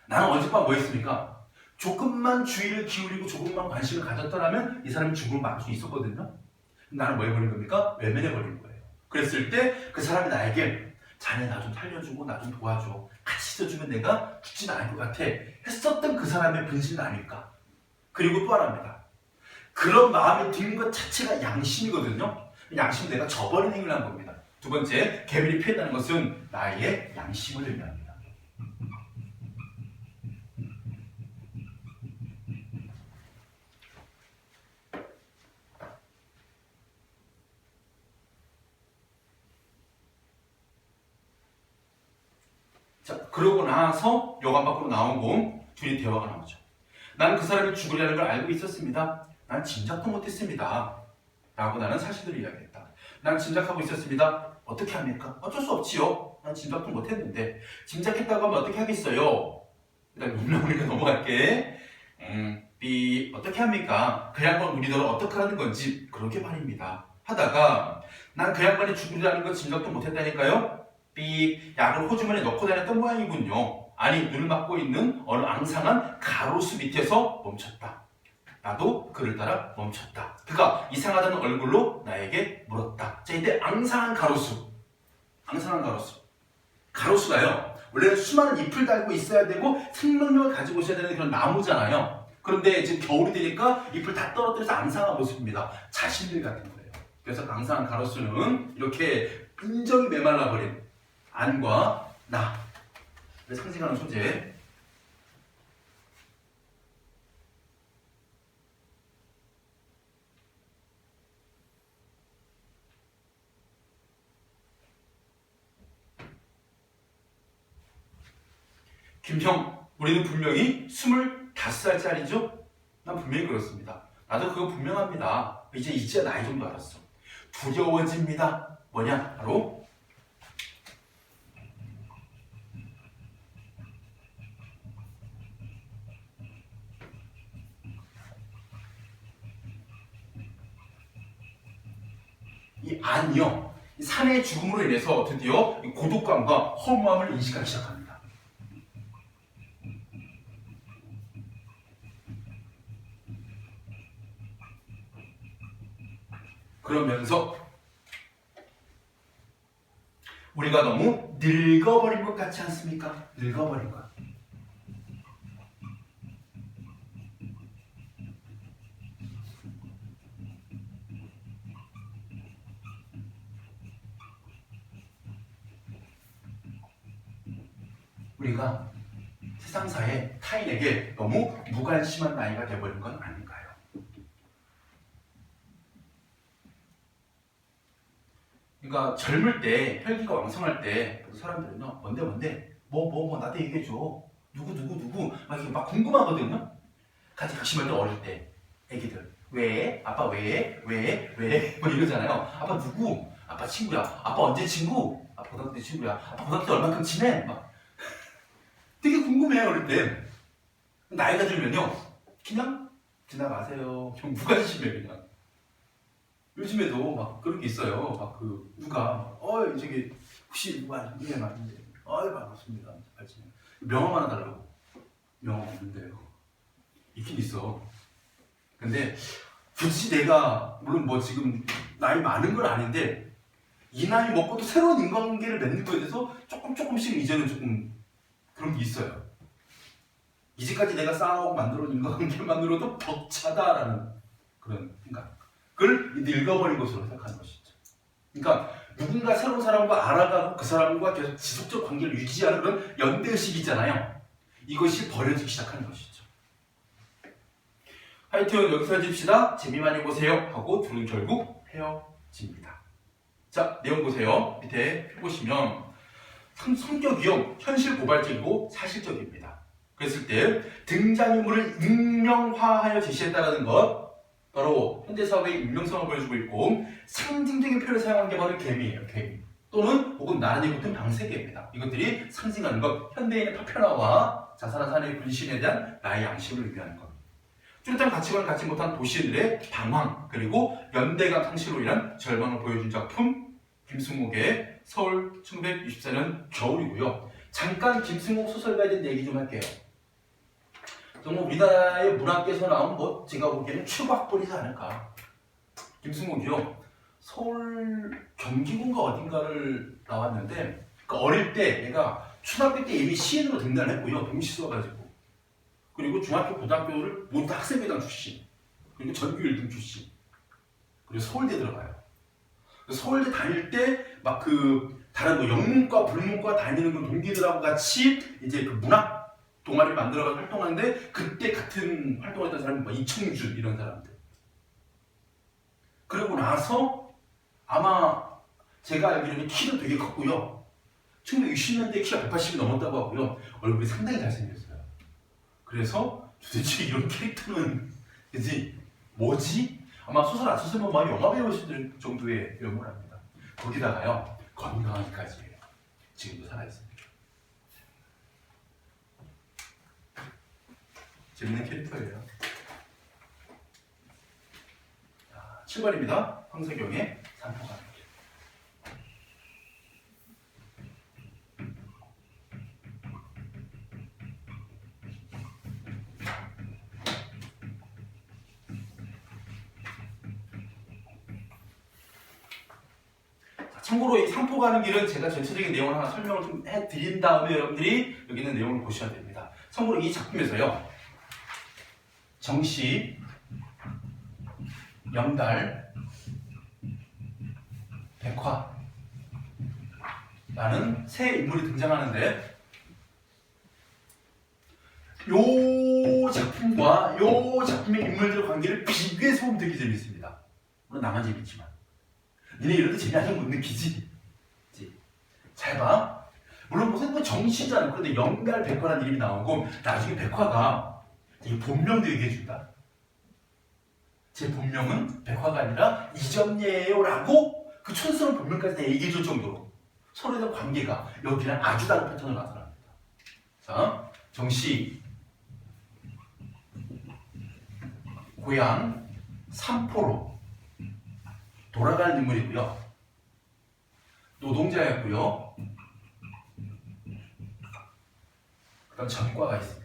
나는 어젯밤 뭐 했습니까? 조금만 주의를 기울이고 조금만 관심을 가졌더라면 이 사람이 죽음을 막을 수 있었거든요. 나는 뭐 해버린 겁니까? 외면해버린 거예요. 그랬을 때 그 사람이 나에게 자네 나 좀 살려주고 나 좀 도와줘. 같이 있어주면 내가 죽진 않을 것 같아. 했었던 그 사람의 분신은 아닐까. 그리고 또 하나입니다. 그런 마음이 드는 것 자체가 양심이거든요. 양심은 내가 저버린 행위를 한 겁니다. 두 번째, 계율이 피했다는 것은 나의 양심을 의미합니다. 자, 그러고 나서 여관 밖으로 나오고 둘이 대화가 나오죠. 나는 그 사람이 죽으려는 걸 알고 있었습니다. 난 짐작도 못했습니다. 라고 나는 사실을 이야기했다. 난 짐작하고 있었습니다. 어떻게 합니까? 어쩔 수 없지요. 난 짐작도 못했는데 짐작했다고 하면 어떻게 하겠어요? 일단 물어보니까 넘어갈게. 어떻게 합니까? 그 양반 우리더러 어떻게 하는 건지 그렇게 말입니다. 하다가 난 그 양반이 죽으려는 건 짐작도 못했다니까요. 약을 호주머니에 넣고 다녔던 모양이군요. 아니 눈을 막고 있는 어느 앙상한 가로수 밑에서 멈췄다. 나도 그를 따라 멈췄다. 그가 이상하다는 얼굴로 나에게 물었다. 자, 이때 앙상한 가로수. 가로수가요. 원래는 수많은 잎을 달고 있어야 되고 생명력을 가지고 있어야 되는 그런 나무잖아요. 그런데 지금 겨울이 되니까 잎을 다 떨어뜨려서 앙상한 모습입니다. 자신들 같은 거예요. 그래서 앙상한 가로수는 이렇게 인정이 메말라버린 안과 나를 상징하는 소재. 김형, 우리는 분명히 25살짜리죠? 난 분명히 그렇습니다. 나도 그거 분명합니다. 이제 나이 정도 알았어. 두려워집니다. 뭐냐? 바로 이 안이요. 이 사내의 죽음으로 인해서 드디어 고독감과 허무함을 인식하기 시작합니다. 그러면서 우리가 너무 늙어버린 것 같지 않습니까? 늙어버린 것. 우리가 세상사에 타인에게 너무 무관심한 나이가 되어버린 건 아닌가요? 그러니까 젊을 때, 혈기가 왕성할 때 사람들은요, 뭔데? 뭐 나한테 얘기해줘. 누구 막 이렇게 막 궁금하거든요. 같이 작심할 때 어릴 때 애기들 왜? 아빠 왜? 뭐 이러잖아요. 아빠 누구? 아빠 친구야. 아빠 언제 친구? 아빠 고등학교 때 친구야. 아빠 고등학교 때 얼만큼 친해? 막 되게 궁금해요 어릴 때. 나이가 들면요 그냥 지나가세요. 좀 무관심해 그냥. 요즘에도 막 그런 게 있어요. 막 그 누가 저기 혹시 누가 이게 맞는데 반갑습니다. 명함 하나 달라고. 명함 없는데요. 있긴 있어. 근데 굳이 내가 물론 뭐 지금 나이 많은 건 아닌데 이 나이 먹고도 새로운 인간관계를 맺는 거에 대해서 조금씩 이제는 조금 그런 게 있어요. 이제까지 내가 쌓아오고 만들어온 인간관계만으로도 벅차다라는 그런 생각. 그걸 늙어버린 것으로 생각하는 것이죠. 그러니까 누군가 새로운 사람과 알아가고 그 사람과 계속 지속적 관계를 유지하는 그런 연대의식이잖아요. 이것이 버려지기 시작하는 것이죠. 하여튼 여기서 해줍시다. 재미 많이 보세요. 하고 둘은 결국 헤어집니다. 자, 내용 보세요. 밑에 보시면 성격이요. 현실 고발적이고 사실적입니다. 그랬을 때 등장인물을 익명화하여 제시했다는 것 바로 현대사회의 익명성을 보여주고 있고 상징적인 표현을 사용한 게 바로 개미예요. 개미. 또는 혹은 나란히 붙은 방세개입니다. 이것들이 상징하는 것 현대인의 파편화와 자살한 사내의 분신에 대한 나의 양심을 의미하는 것. 뚜렷한 가치관을 갖지 못한 도시인들의 방황 그리고 연대감 상실로 인한 절망을 보여준 작품 김승옥의 서울 1964년 겨울이고요. 잠깐 김승옥 소설가에 대한 얘기 좀 할게요. 정말 우리나라의 문학계에서 나온 뭐 제가 보기에는 최고 학벌이지 않을까. 김승욱이요. 서울 경기군가 어딘가를 나왔는데 그 어릴 때 얘가 초등학교 때 이미 시인으로 등단했고요. 동시 써가지고. 그리고 중학교 고등학교를 모두 다 학생회장 출신. 그리고 전교 1등 출신. 그리고 서울대 들어가요. 서울대 다닐 때 막 그 다른 뭐 영문과 불문과 다니는 그 동기들하고 같이 이제 그 문학 동아리를 만들어가지고 활동하는데 그때 같은 활동했던 사람이 뭐 이청준 이런 사람들. 그러고 나서 아마 제가 알기로는 키도 되게 컸고요. 1960년대 키가 180이 넘었다고 하고요. 얼굴이 상당히 잘생겼어요. 그래서 도대체 이런 캐릭터는 그지 뭐지? 아마 소설 안 썼으면 막 영화 배우실 정도의 외모를 합니다. 거기다가요 건강하기까지예요. 지금도 살아있습니다. 재밌는 캐릭터예요. 7번입니다. 황석영의 산포가는 길. 참고로 이 산포 가는 길은 제가 전체적인 내용을 하나 설명을 좀 해드린 다음에 여러분들이 여기 있는 내용을 보셔야 됩니다. 참고로 이 작품에서요 정시, 영달, 백화라는 세 인물이 등장하는데 요 작품과 요 작품의 인물들 관계를 비교해서 보면 되게 재밌습니다. 물론 나만 재밌지만 니네 이래도 재미하는 못 느끼지? 잘 봐. 물론 무슨 정시잖아. 그런데 영달 백화라는 이름이 나오고 나중에 백화가 이 본명도 얘기해준다. 제 본명은 백화가 아니라 이점예예요 라고 그 촌스러운 본명까지 다 얘기해줄 정도로 서로에 대한 관계가 여기는 아주 다른 패턴으로 나타납니다. 자, 정시 고향 삼포로 돌아가는 인물이고요. 노동자였고요. 그 다음 전과가 있습니다.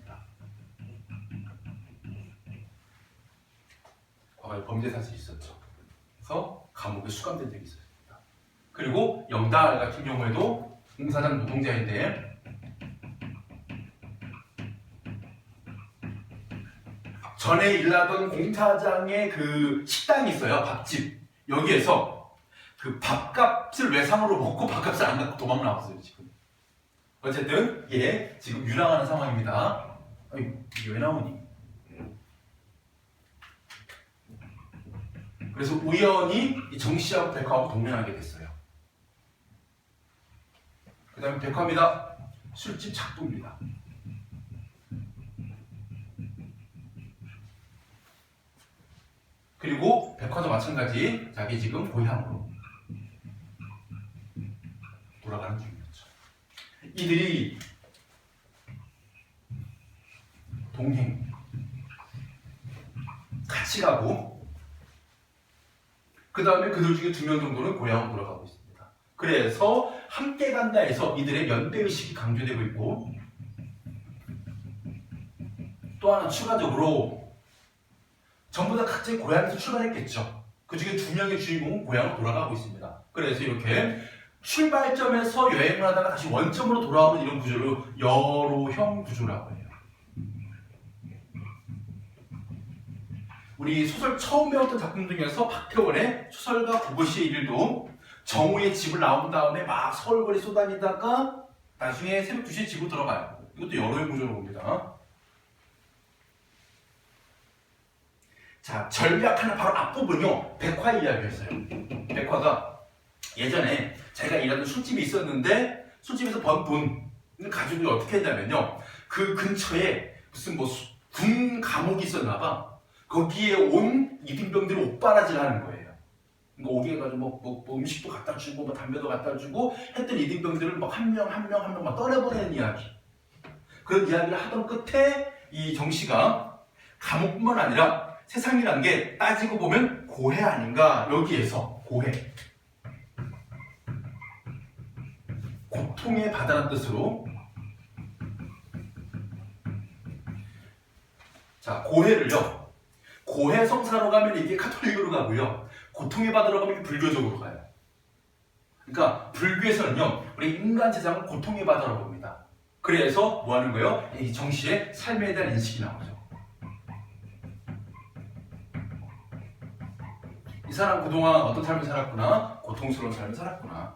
과거에 범죄 사실이 있었죠. 그래서 감옥에 수감된 적이 있었습니다. 그리고 영달 같은 경우에도 공사장 노동자인데 전에 일하던 공사장에 그 식당이 있어요. 밥집. 여기에서 그 밥값을 외상으로 먹고 밥값을 안 갖고 도망 나왔어요. 지금. 어쨌든 예, 지금 유랑하는 상황입니다. 아니, 이게 왜 나오니? 그래서 우연히 이 정씨하고 백화하고 동면하게 됐어요. 그 다음에 백화입니다. 술집 작부입니다. 그리고 백화도 마찬가지 자기 지금 고향으로 돌아가는 중이었죠. 이들이 동행 같이 가고 그 다음에 그들 중에 2명 정도는 고향으로 돌아가고 있습니다. 그래서 함께 간다 해서 이들의 연대의식이 강조되고 있고 또 하나 추가적으로 전부 다 각자의 고향에서 출발했겠죠. 그 중에 2명의 주인공은 고향으로 돌아가고 있습니다. 그래서 이렇게 출발점에서 여행을 하다가 다시 원점으로 돌아오는 이런 구조를 여로형 구조라고 해요. 우리 소설 처음 배웠던 작품 중에서 박태원의 소설가 구보시의 일도 정우의 집을 나온 다음에 막 서울거리 쏘다니다가 나중에 새벽 2시에 집으로 들어가요. 이것도 여로형 구조로 봅니다. 자, 전략 하나 바로 앞부분요. 백화 이야기였어요. 백화가 예전에 자기가 일하던 술집이 있었는데 술집에서 번 돈을 가지고 어떻게 했냐면요. 그 근처에 무슨 뭐 군 감옥이 있었나 봐. 거기에 온 이등병들이 옥바라지를 하는 거예요. 그러니까 오게 해가지고 뭐 음식도 갖다 주고 뭐 담배도 갖다 주고 했던 이등병들을 막 한 명 막 떠내보내는 이야기. 그런 이야기를 하던 끝에 이 정씨가 감옥뿐만 아니라 세상이란 게 따지고 보면 고해 아닌가. 여기에서 고해 고통의 바다라는 뜻으로 자, 고해를요. 고해 성사로 가면 이게 가톨릭으로 가고요. 고통의 바다로 가면 이게 불교적으로 가요. 그러니까 불교에서는요, 우리 인간 세상을 고통의 바다로 봅니다. 그래서 뭐 하는 거예요? 이 정씨의 삶에 대한 인식이 나오죠. 이 사람 그동안 어떤 삶을 살았구나, 고통스러운 삶을 살았구나.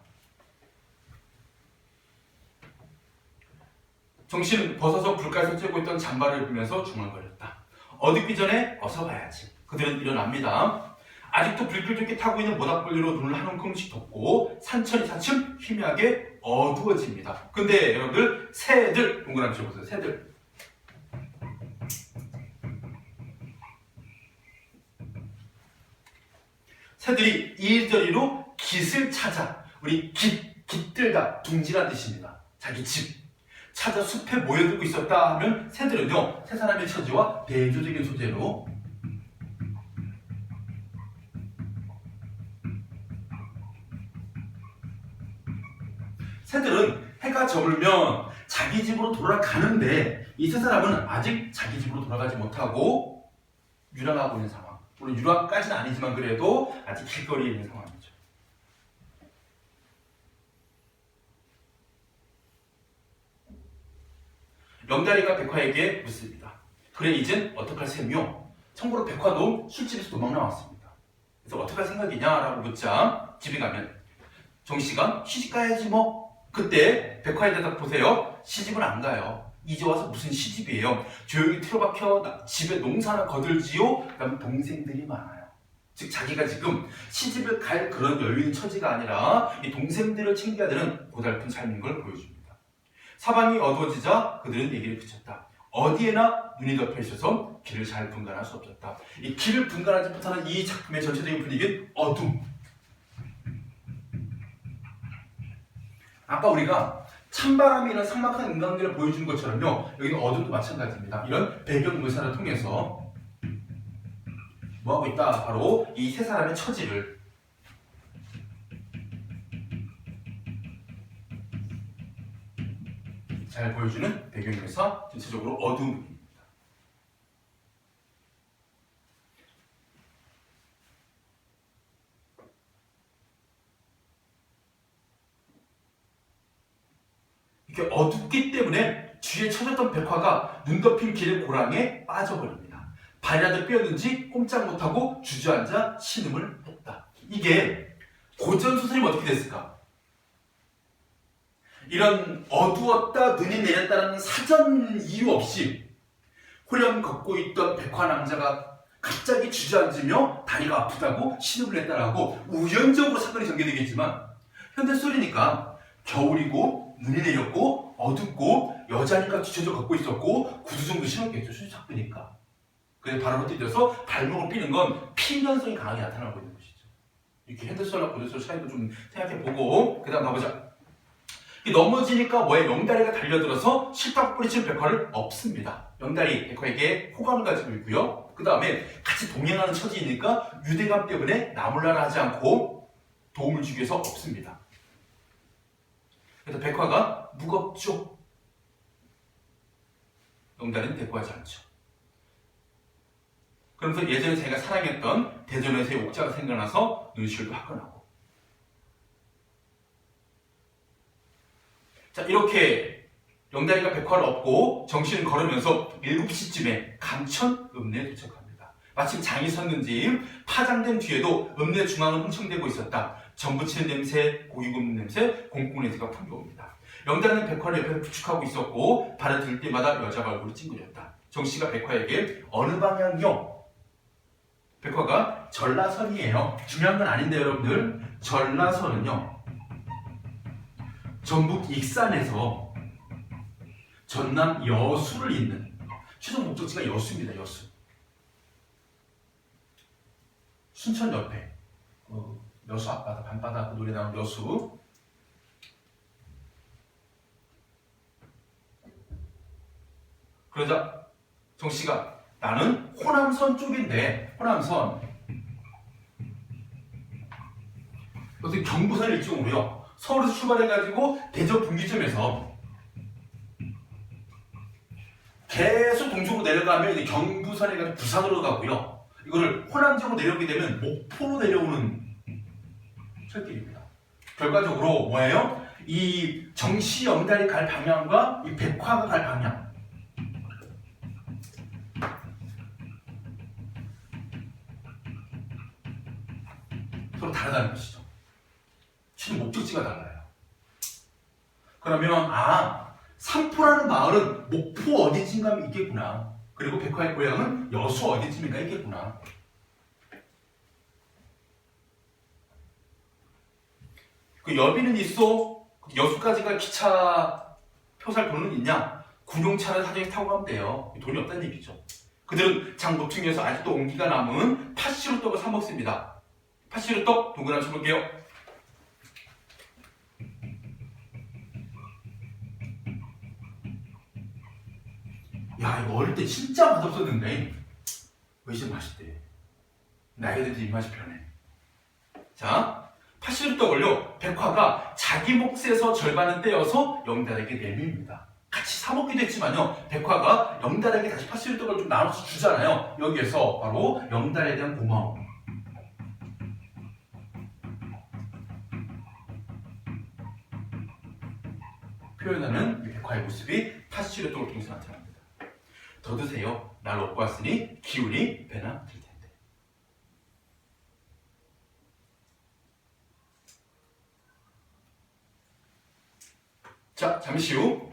정씨는 벗어서 불가에서 쬐고 있던 잠바를 입으면서 중얼거렸다. 어둡기 전에 어서 가야지. 그들은 일어납니다. 아직도 불길조끼 타고 있는 모닥불리로 눈을 한 움큼씩 덮고 산천이 차츰 희미하게 어두워집니다. 근데 여러분들, 새들, 동그라미 쳐보세요. 새들. 새들이 이리저리로 깃을 찾아, 우리 깃들다, 둥지란 뜻입니다. 자기 집. 찾아 숲에 모여들고 있었다 하면 새들은요, 세 사람의 처지와 대조적인 소재로 새들은 해가 저물면 자기 집으로 돌아가는데 이 세 사람은 아직 자기 집으로 돌아가지 못하고 유랑하고 있는 상황. 물론 유랑까지는 아니지만 그래도 아직 길거리에 있는 상황이죠. 영다리가 백화에게 묻습니다. 그래, 이젠 어떡할 셈이요? 참고로 백화도 술집에서 도망 나왔습니다. 그래서 어떡할 생각이냐라고 묻자 집에 가면 정씨가 시집 가야지 뭐. 그때 백화의 대답 보세요. 시집은 안 가요. 이제 와서 무슨 시집이에요. 조용히 틀어박혀 집에 농사나 거들지요. 그다음 동생들이 많아요. 즉 자기가 지금 시집을 갈 그런 여유 있는 처지가 아니라 이 동생들을 챙겨야 되는 고달픈 삶인 걸 보여줍니다. 사방이 어두워지자 그들은 얘기를 그쳤다. 어디에나 눈이 덮여 있어서 길을 잘 분간할 수 없었다. 이 길을 분간하지 못하는 이 작품의 전체적인 분위기는 어둠. 아까 우리가 찬바람이나 삭막한 인간들을 보여주는 것처럼요, 여기는 어둠도 마찬가지입니다. 이런 배경 묘사를 통해서 뭐하고 있다? 바로 이 세 사람의 처지를 잘 보여주는 배경 묘사, 전체적으로 어둠입니다. 이렇게 어둡기 때문에 뒤에 쳐졌던 백화가 눈 덮인 길의 고랑에 빠져버립니다. 발이라도 뼈였는지 꼼짝 못하고 주저앉아 신음을 했다. 이게 고전 소설이면 어떻게 됐을까? 이런 어두웠다, 눈이 내렸다는 사전 이유 없이 호련 걷고 있던 백화 낭자가 갑자기 주저앉으며 다리가 아프다고 신음을 했다라고 우연적으로 사건이 전개되겠지만, 현대 소리니까 겨울이고 눈이 내렸고 어둡고 여자니까 뒤쳐져 걷고 있었고 구두 정도 신었겠죠. 수작되니까. 그래서 바람을 뛰어서 발목을 삐는 건 필연성이 강하게 나타나고 있는 것이죠. 이렇게 현대소설과 고전소설 차이도 좀 생각해보고 그 다음 가보자. 넘어지니까 뭐에 영다리가 달려들어서 실딱 뿌리치는 백화를 엎습니다. 영다리 백화에게 호감을 가지고 있고요. 그 다음에 같이 동행하는 처지이니까 유대감 때문에 나몰라라 하지 않고 도움을 주기 위해서 엎습니다. 그래서 백화가 무겁죠. 영다리는 대꾸하지 않죠. 그러면서 예전에 자기가 사랑했던 대전에서의 옥자가 생각나서 눈시울도 화끈하고. 자, 이렇게 영다리가 백화를 엎고 정신을 걸으면서 7시쯤에 감천 읍내에 도착합니다. 마침 장이 섰는지 파장된 뒤에도 읍내 중앙은 흥청대고 있었다. 전 부치는 냄새, 고기 굽는 냄새, 공공 냄새가 풍겨옵니다. 영다리는 백화를 옆에서 부축하고 있었고 발을 들 때마다 여자가 얼굴이 찡그렸다. 정씨가 백화에게 어느 방향이요? 백화가 전라선이에요. 중요한 건 아닌데 여러분들, 전라선은요 전북 익산에서 전남 여수를 잇는 최종 목적지가 여수입니다. 여수. 순천 옆에 여수 앞바다, 밤바다 그 노래 나온 여수. 그러자 정씨가 나는 호남선 쪽인데, 호남선 어떻게 경부선 일종으로요 서울에서 출발해가지고 대전 분기점에서 계속 동쪽으로 내려가면 이제 경부선에 가서 부산으로 가고요. 이거를 호남 지역으로 내려오게 되면 목포로 내려오는 철길입니다. 결과적으로 뭐예요? 이 정시 영달이 갈 방향과 이 백화가 갈 방향, 서로 다르다는 것이죠. 지금 목적지가 달라요. 그러면 삼포라는 마을은 목포 어디쯤가 있겠구나. 그리고 백화의 고향은 여수 어디쯤인가 있겠구나. 그 여비는 있어. 여수까지 갈 기차 표살 돈은 있냐? 군용차를 사정에 타고 가면 돼요. 돈이 없다는 얘기죠. 그들은 장 노충에서 아직도 온기가 남은 팥시루떡을 사 먹습니다. 팥시루떡 동그라미 쳐볼게요. 야, 이거 어릴 때 진짜 맛없었는데 왜 이제 맛있대? 나이가 들지 입맛이 변해. 자, 팥시루떡 올려 백화가 자기 몫에서 절반을 떼어서 영달에게 내밉니다. 같이 사 먹기도 했지만요, 백화가 영달에게 다시 팥시루떡을 좀 나눠서 주잖아요. 여기에서 바로 영달에 대한 고마움, 표현하는 백화의 모습이 팥시루떡을 통해서 나타납니다. 더 드세요. 날 얻고 왔으니 기운이 배나 들 텐데. 자, 잠시 후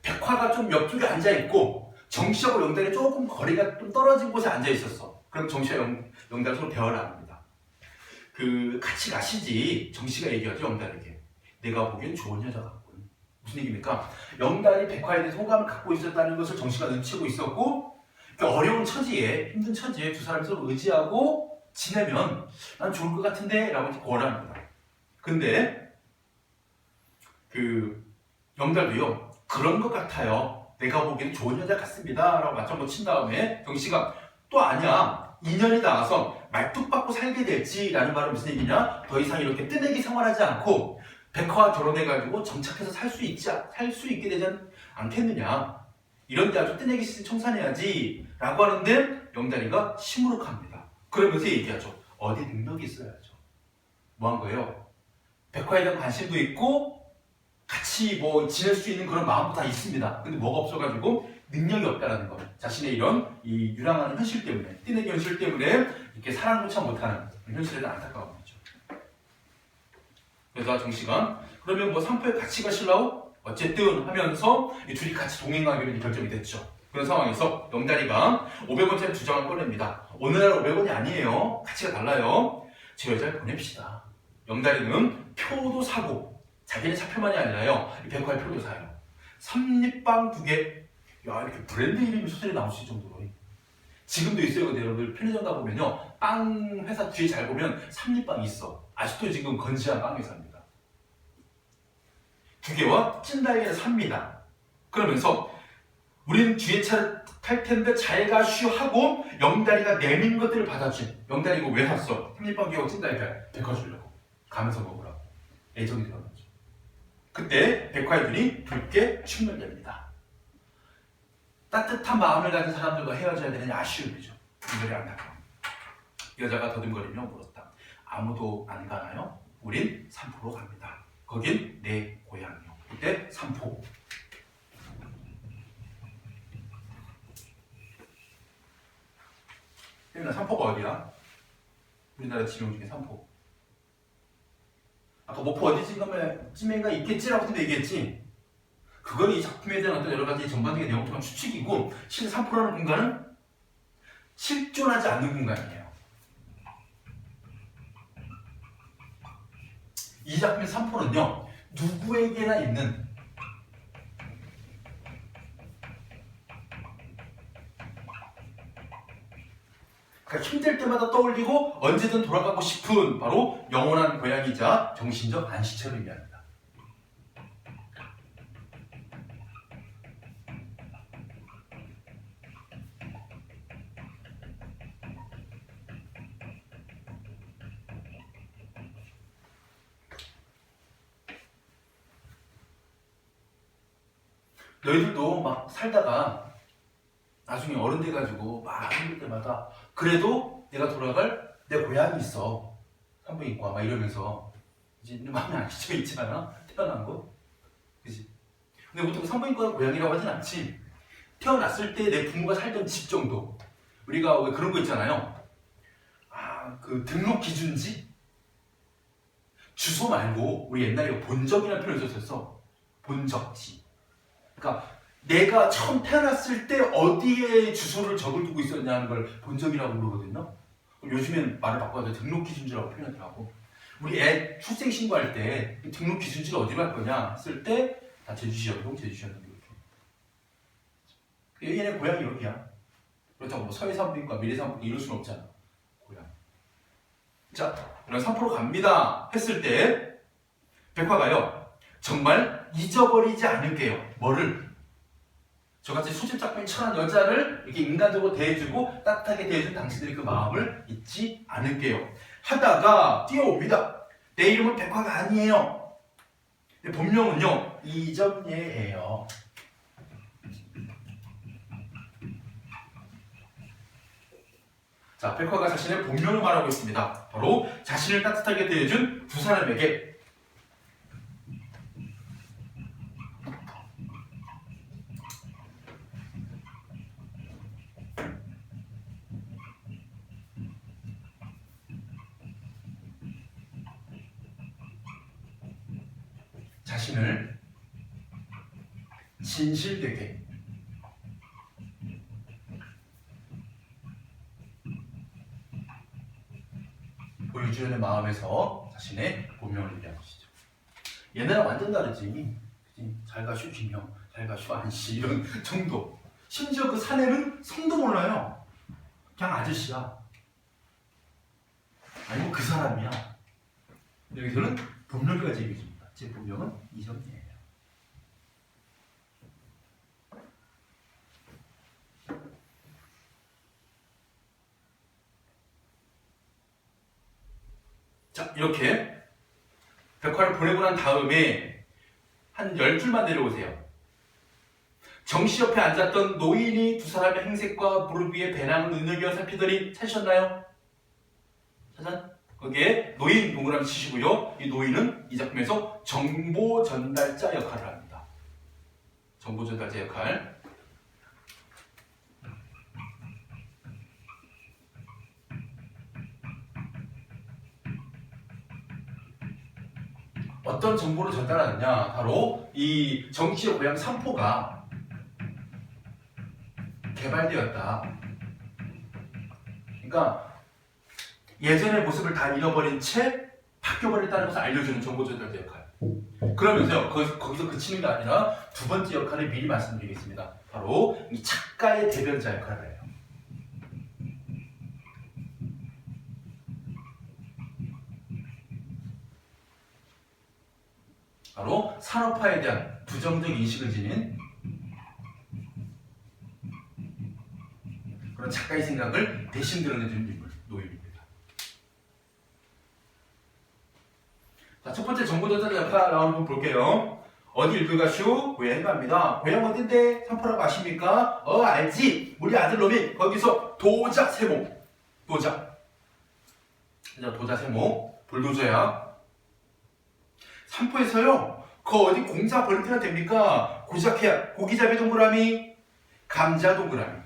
백화가 좀 옆쪽에 앉아있고 정씨하고 영달이 조금 거리가 좀 떨어진 곳에 앉아있었어. 그럼 정씨와 영달이 서로 대화를 합니다. 같이 가시지. 정씨가 얘기하죠, 영달에게. 내가 보기엔 좋은 여자 같군. 무슨 얘기입니까? 영달이 백화에 대해서 호감을 갖고 있었다는 것을 정씨가 눈치채고 있었고, 어려운 처지에, 힘든 처지에 두 사람이 서로 의지하고 지내면 난 좋을 것 같은데 라고 권합니다. 근데 영달도요, 그런 것 같아요. 내가 보기엔 좋은 여자 같습니다 라고 맞춰 한번 친 다음에 정씨가 또 아니야, 인연이 닿아서 말뚝박고 살게 될지 라는 말은 무슨 얘기냐? 더 이상 이렇게 뜨내기 생활하지 않고 백화와 결혼해가지고 정착해서 살 수 있게 되지 않겠느냐, 이런데 아주 뜨내기 시즌 청산해야지 라고 하는데 영달이가 시무룩합니다. 그러면서 얘기하죠. 어디 능력이 있어야죠. 뭐 한 거예요? 백화에 대한 관심도 있고 같이 지낼 수 있는 그런 마음도 다 있습니다. 근데 뭐가 없어가지고 능력이 없다라는 거. 자신의 이런 이 유랑하는 현실 때문에, 뛰내기 현실 때문에 이렇게 사랑조차 못하는 현실에 대한 안타까움이 있죠. 그래서 정씨가 그러면 삼포에 같이 가실라고? 어쨌든 하면서 이 둘이 같이 동행하기로 결정이 됐죠. 그런 상황에서 영달이가 500원짜리 2장을 꺼냅니다. 오늘날 500원이 아니에요. 가치가 달라요. 제 여자를 보냅시다. 영달이는 표도 사고, 자기네 차표만이 아니라요, 백화의 표도 사요. 삼립빵 2개. 야, 이렇게 브랜드 이름이 소설에 나올 수 있을 정도로. 지금도 있어요. 근데 여러분들 편의점 가보면요, 빵 회사 뒤에 잘 보면 삼립빵이 있어. 아직도 지금 건지한 빵 회사입니다. 2개와 찐달걀을 삽니다. 그러면서 우린 뒤에 차를 탈 텐데 잘 가슈 하고 영달이가 내민 것들을 받아준. 영달이 이거 왜 샀어? 삼립빵 2개와 찐달걀 백화 주려고. 가면서 먹으라고. 애정이 들어가죠. 그때 백화의 눈이 붉게 충혈됩니다. 따뜻한 마음을 가진 사람들과 헤어져야 되는 아쉬움이죠. 이들이 안타까워. 여자가 더듬거리며 물었다. 아무도 안 가나요? 우린 삼포로 갑니다. 거긴 내 고향이요. 그때 삼포. 삼포가 어디야? 우리나라 지명 중에 삼포. 아까 목포 어디쯤인가 있겠지라고 얘기했지. 그건 이 작품에 대한 어떤 여러 가지 전반적인 내용 통한 추측이고, 실 삼포라는 공간은 실존하지 않는 공간이에요. 이 작품의 삼포는요, 누구에게나 있는 힘들 때마다 떠올리고 언제든 돌아가고 싶은 바로 영원한 고향이자 정신적 안식처를 의미합니다. 너희들도 막 살다가 나중에 어른 돼가지고 막 힘들 때마다 그래도 내가 돌아갈 내 고향이 있어. 산부인과 막 이러면서 이제 마음이 안 지쳐 있지 않아? 태어난 거. 그지? 근데 보통 산부인과가 고향이라고 하진 않지. 태어났을 때 내 부모가 살던 집 정도. 우리가 왜 그런 거 있잖아요. 그 등록 기준지? 주소 말고 우리 옛날에 본적이라는 표현을 썼었어. 본적지. 그러니까 내가 처음 태어났을 때 어디에 주소를 적을 두고 있었냐는 걸 본적이라고 부르거든요. 요즘엔 말을 바꿔서 등록 기준지라고 표현하더라고. 우리 애 출생 신고할 때 등록 기준지를 어디로 할 거냐 했을 때 다 제주시였고 제주시였는데 이렇게. 얘네 고향이 여기야. 그렇다고 뭐 서해산부인과 미래산부인과 이럴 수는 없잖아. 고향. 자, 그럼 산포로 갑니다 했을 때 백화가요. 정말 잊어버리지 않을게요. 뭐를? 저같이 수집작품이 천한 여자를 이렇게 인간적으로 대해주고 따뜻하게 대해준 당신들의 그 마음을 잊지 않을게요. 하다가 뛰어옵니다. 내 이름은 백화가 아니에요. 내 본명은요 이정예예요. 자, 백화가 자신의 본명을 말하고 있습니다. 바로 자신을 따뜻하게 대해준 두 사람에게 자신을 진실되게 보여주려는 마음에서 자신의 본명을 얘기한 것이죠. 얘네랑 완전 다르지. 잘 가슈 김영, 잘 가슈 안씨 이런 정도. 심지어 그 사내는 성도 몰라요. 그냥 아저씨야. 아니면 그 사람이야. 여기서는 본명까지 얘기해줍니다. 제 본명은 이정예예요. 자, 이렇게 백화를 보내고 난 다음에 한 10줄만 내려오세요. 정씨 옆에 앉았던 노인이 두 사람의 행색과 무릎 위에 배낭을 눈여겨 살피더니 찾으셨나요? 짜잔. 거기에 노인 동그라미 치시고요. 이 노인은 이 작품에서 정보 전달자 역할을 합니다. 정보 전달자 역할. 어떤 정보를 전달하느냐? 바로 이 정씨의 고향 삼포가 개발되었다. 그러니까 예전의 모습을 다 잃어버린 채 바뀌어버렸다는 것을 알려주는 정보 전달자 역할. 그러면서요, 거기서 그치는 게 아니라 두 번째 역할을 미리 말씀드리겠습니다. 바로 이 작가의 대변자 역할을 해요. 바로 산업화에 대한 부정적 인식을 지닌 그런 작가의 생각을 대신 드러내주는 인물, 노인입니다. 자, 첫 번째 정보 전달자 역할 나오는 분 볼게요. 어디 읽을까쇼? 고향 갑니다. 고향 어딘데? 삼포라고 아십니까? 알지. 우리 아들 놈이 거기서 도자 세모. 도자 세모. 불도저야. 삼포에서요. 그 어디 공사 벌리면 됩니까? 고작해야 고기잡이 동그라미, 감자 동그라미.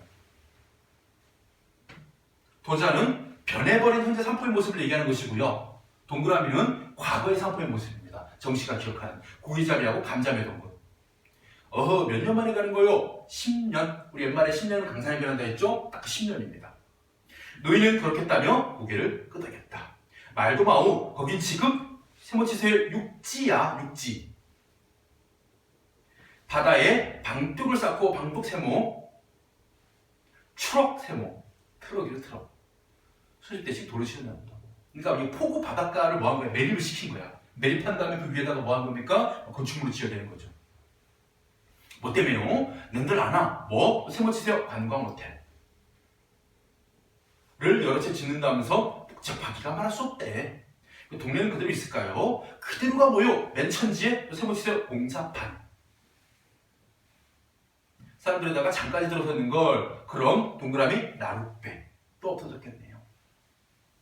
도자는 변해버린 현재 삼포의 모습을 얘기하는 것이고요. 동그라미는 과거의 삼포의 모습입니다. 정씨가 기억하는 고기잡이하고 감자매 동그. 몇 년 만에 가는 거요? 10년. 우리 옛말에 10년은 강산이 변한다 했죠? 딱 10년입니다. 노인은 그렇겠다며 고개를 끄덕였다. 말도 마오. 거긴 지금 세모치세의 육지야. 육지. 바다에 방뚝을 쌓고 방북세모, 추럭세모. 트럭이래 트럭. 수십 대씩 돌을 실어납니다. 그러니까 이 포구 바닷가를 뭐 한 거야? 매립을 시킨 거야. 매립한 다음에 그 위에다가 뭐 한 겁니까? 건축물을 지어야 되는 거죠. 뭐 때문에요? 님들 아나? 뭐? 세모치세요? 관광호텔. 를 여러 채 짓는다면서 복잡하기가 말할 수 없대. 동네는 그대로 있을까요? 그대로가 뭐요? 맨 천지에 세모치세요? 공사판. 사람들에다가 잠까지 들어서 있는 걸. 그럼 동그라미 나룻배 또 없어졌겠네요.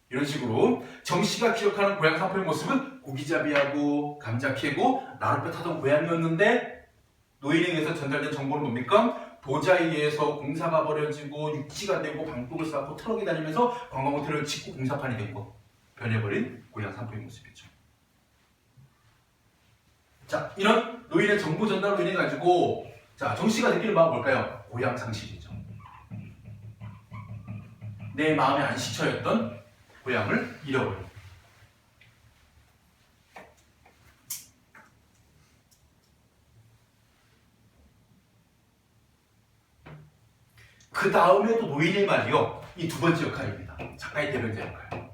이런 식으로 정씨가 기억하는 고향 산포의 모습은 고기잡이하고 감자 캐고 나룻배 타던 고향이었는데 노인에 의해서 전달된 정보는 뭡니까? 도자에 의해서 공사가 벌어지고 육지가 되고 방독을 쌓고 트럭이 다니면서 관광호텔을 짓고 공사판이 된 거. 변해버린 고향 산포의 모습이죠. 자, 이런 노인의 정보 전달로 인해 가지고 자, 정씨가 느끼는 마음은 뭘까요? 고향 상실이죠. 내 마음의 안식처였던 고향을 잃어버린. 그 다음에도 노인의 말이요. 이 두 번째 역할입니다. 작가의 대변자 역할.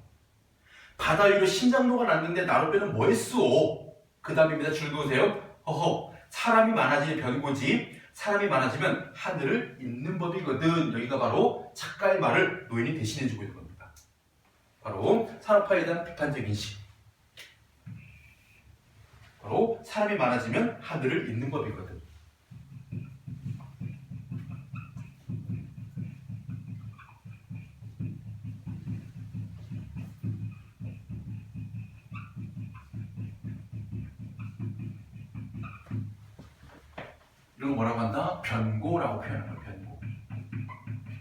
바다 위로 심장로가 났는데 나룻배는 뭐했소? 그 다음입니다. 줄 그으세요. 허허, 사람이 많아지는 변고지. 사람이 많아지면 하늘을 잇는 법이거든. 여기가 바로 작가의 말을 노인이 대신해주고 있는 겁니다. 바로 산업화에 대한 비판적인 시. 바로 사람이 많아지면 하늘을 잇는 법이거든. 이런 거 뭐라고 한다? 변고라고 표현하는 거예요. 변고.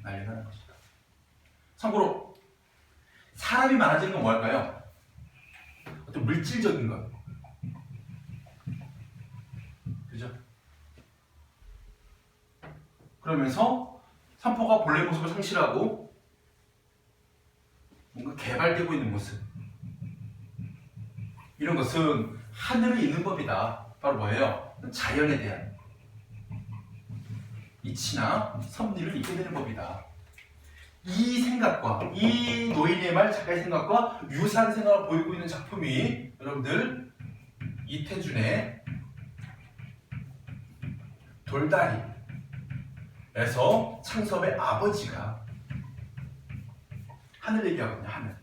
난리가 나는 것이다. 참고로 사람이 많아지는 건 뭐 할까요? 어떤 물질적인 것. 그죠? 그러면서 산포가 본래 모습을 상실하고 뭔가 개발되고 있는 모습. 이런 것은 하늘을 잇는 법이다. 바로 뭐예요? 자연에 대한 이치나 섭리를 잇게 되는 법이다. 이 생각과 이 노인의 말 작가의 생각과 유사한 생각을 보이고 있는 작품이 여러분들 이태준의 돌다리에서 창섭의 아버지가 하늘 얘기하거든요. 하늘.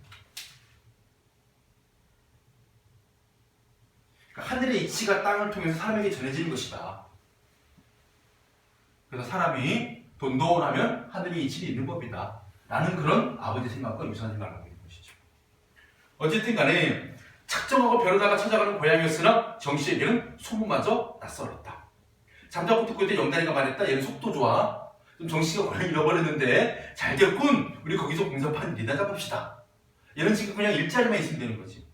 그러니까 하늘의 이치가 땅을 통해서 사람에게 전해지는 것이다. 그래서 사람이 돈돈하면 하늘의 이치를 잇는 법이다. 라는 그런 아버지의 생각과 유사한 생각을 하고 있는 것이죠. 어쨌든 간에 착정하고 벼르다가 찾아가는 고향이었으나 정씨에게는 소문마저 낯설었다. 잠자코 듣고 있던 영단이가 말했다. 얘는 속도 좋아. 좀 정씨가 고향 잃어버렸는데 잘 됐군. 우리 거기서 공사판 내다 잡읍시다. 얘는 지금 그냥 일자리만 있으면 되는 거지.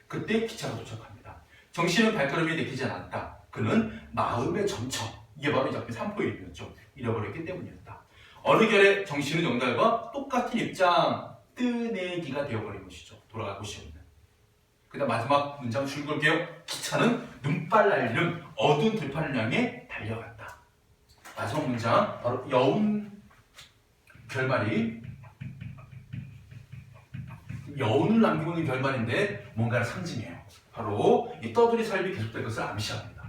그때 기차가 도착합니다. 정씨는 발걸음이 내키지 않았다. 그는 마음의 점처. 이게 바로 이 작품 산포의 이름이었죠. 잃어버렸기 때문이었다. 어느 결에 정씨는 영달과 똑같은 입장, 뜨내기가 되어버린 것이죠. 돌아갈 곳이 없는. 그 다음 마지막 문장 줄글게요. 기차는 눈발 날리는 어두운 들판을 향해 달려갔다. 마지막 문장, 바로 여운 결말이 여운을 남기고 있는 결말인데 뭔가를 상징해요. 바로 이 떠돌이 삶이 계속될 것을 암시합니다.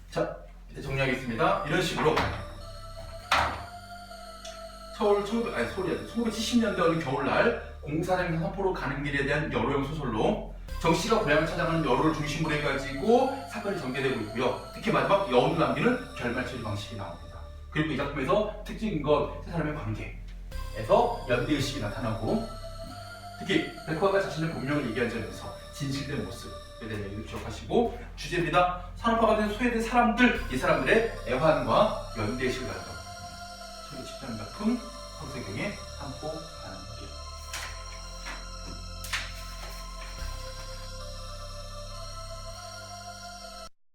자, 이제 정리하겠습니다. 이런 식으로 서울 1970년대 어느 겨울날 공사장에서 산포로 가는 길에 대한 여로형 소설로 정씨가 고향을 찾아가는 여로를 중심으로 해가지고 사건이 전개되고 있고요. 특히 마지막 여운을 남기는 결말 처리 방식이 나옵니다. 그리고 이 작품에서 특징인 건 세 사람의 관계에서 연대의식이 나타나고 특히 백화가 자신의 본명을 얘기한 점에서 진실된 모습에 대한 얘기를 기억하시고 주제입니다. 산업화가 된 소외된 사람들, 이 사람들의 애환과 연대의식을 가져 1970년 작품 황석영의 산포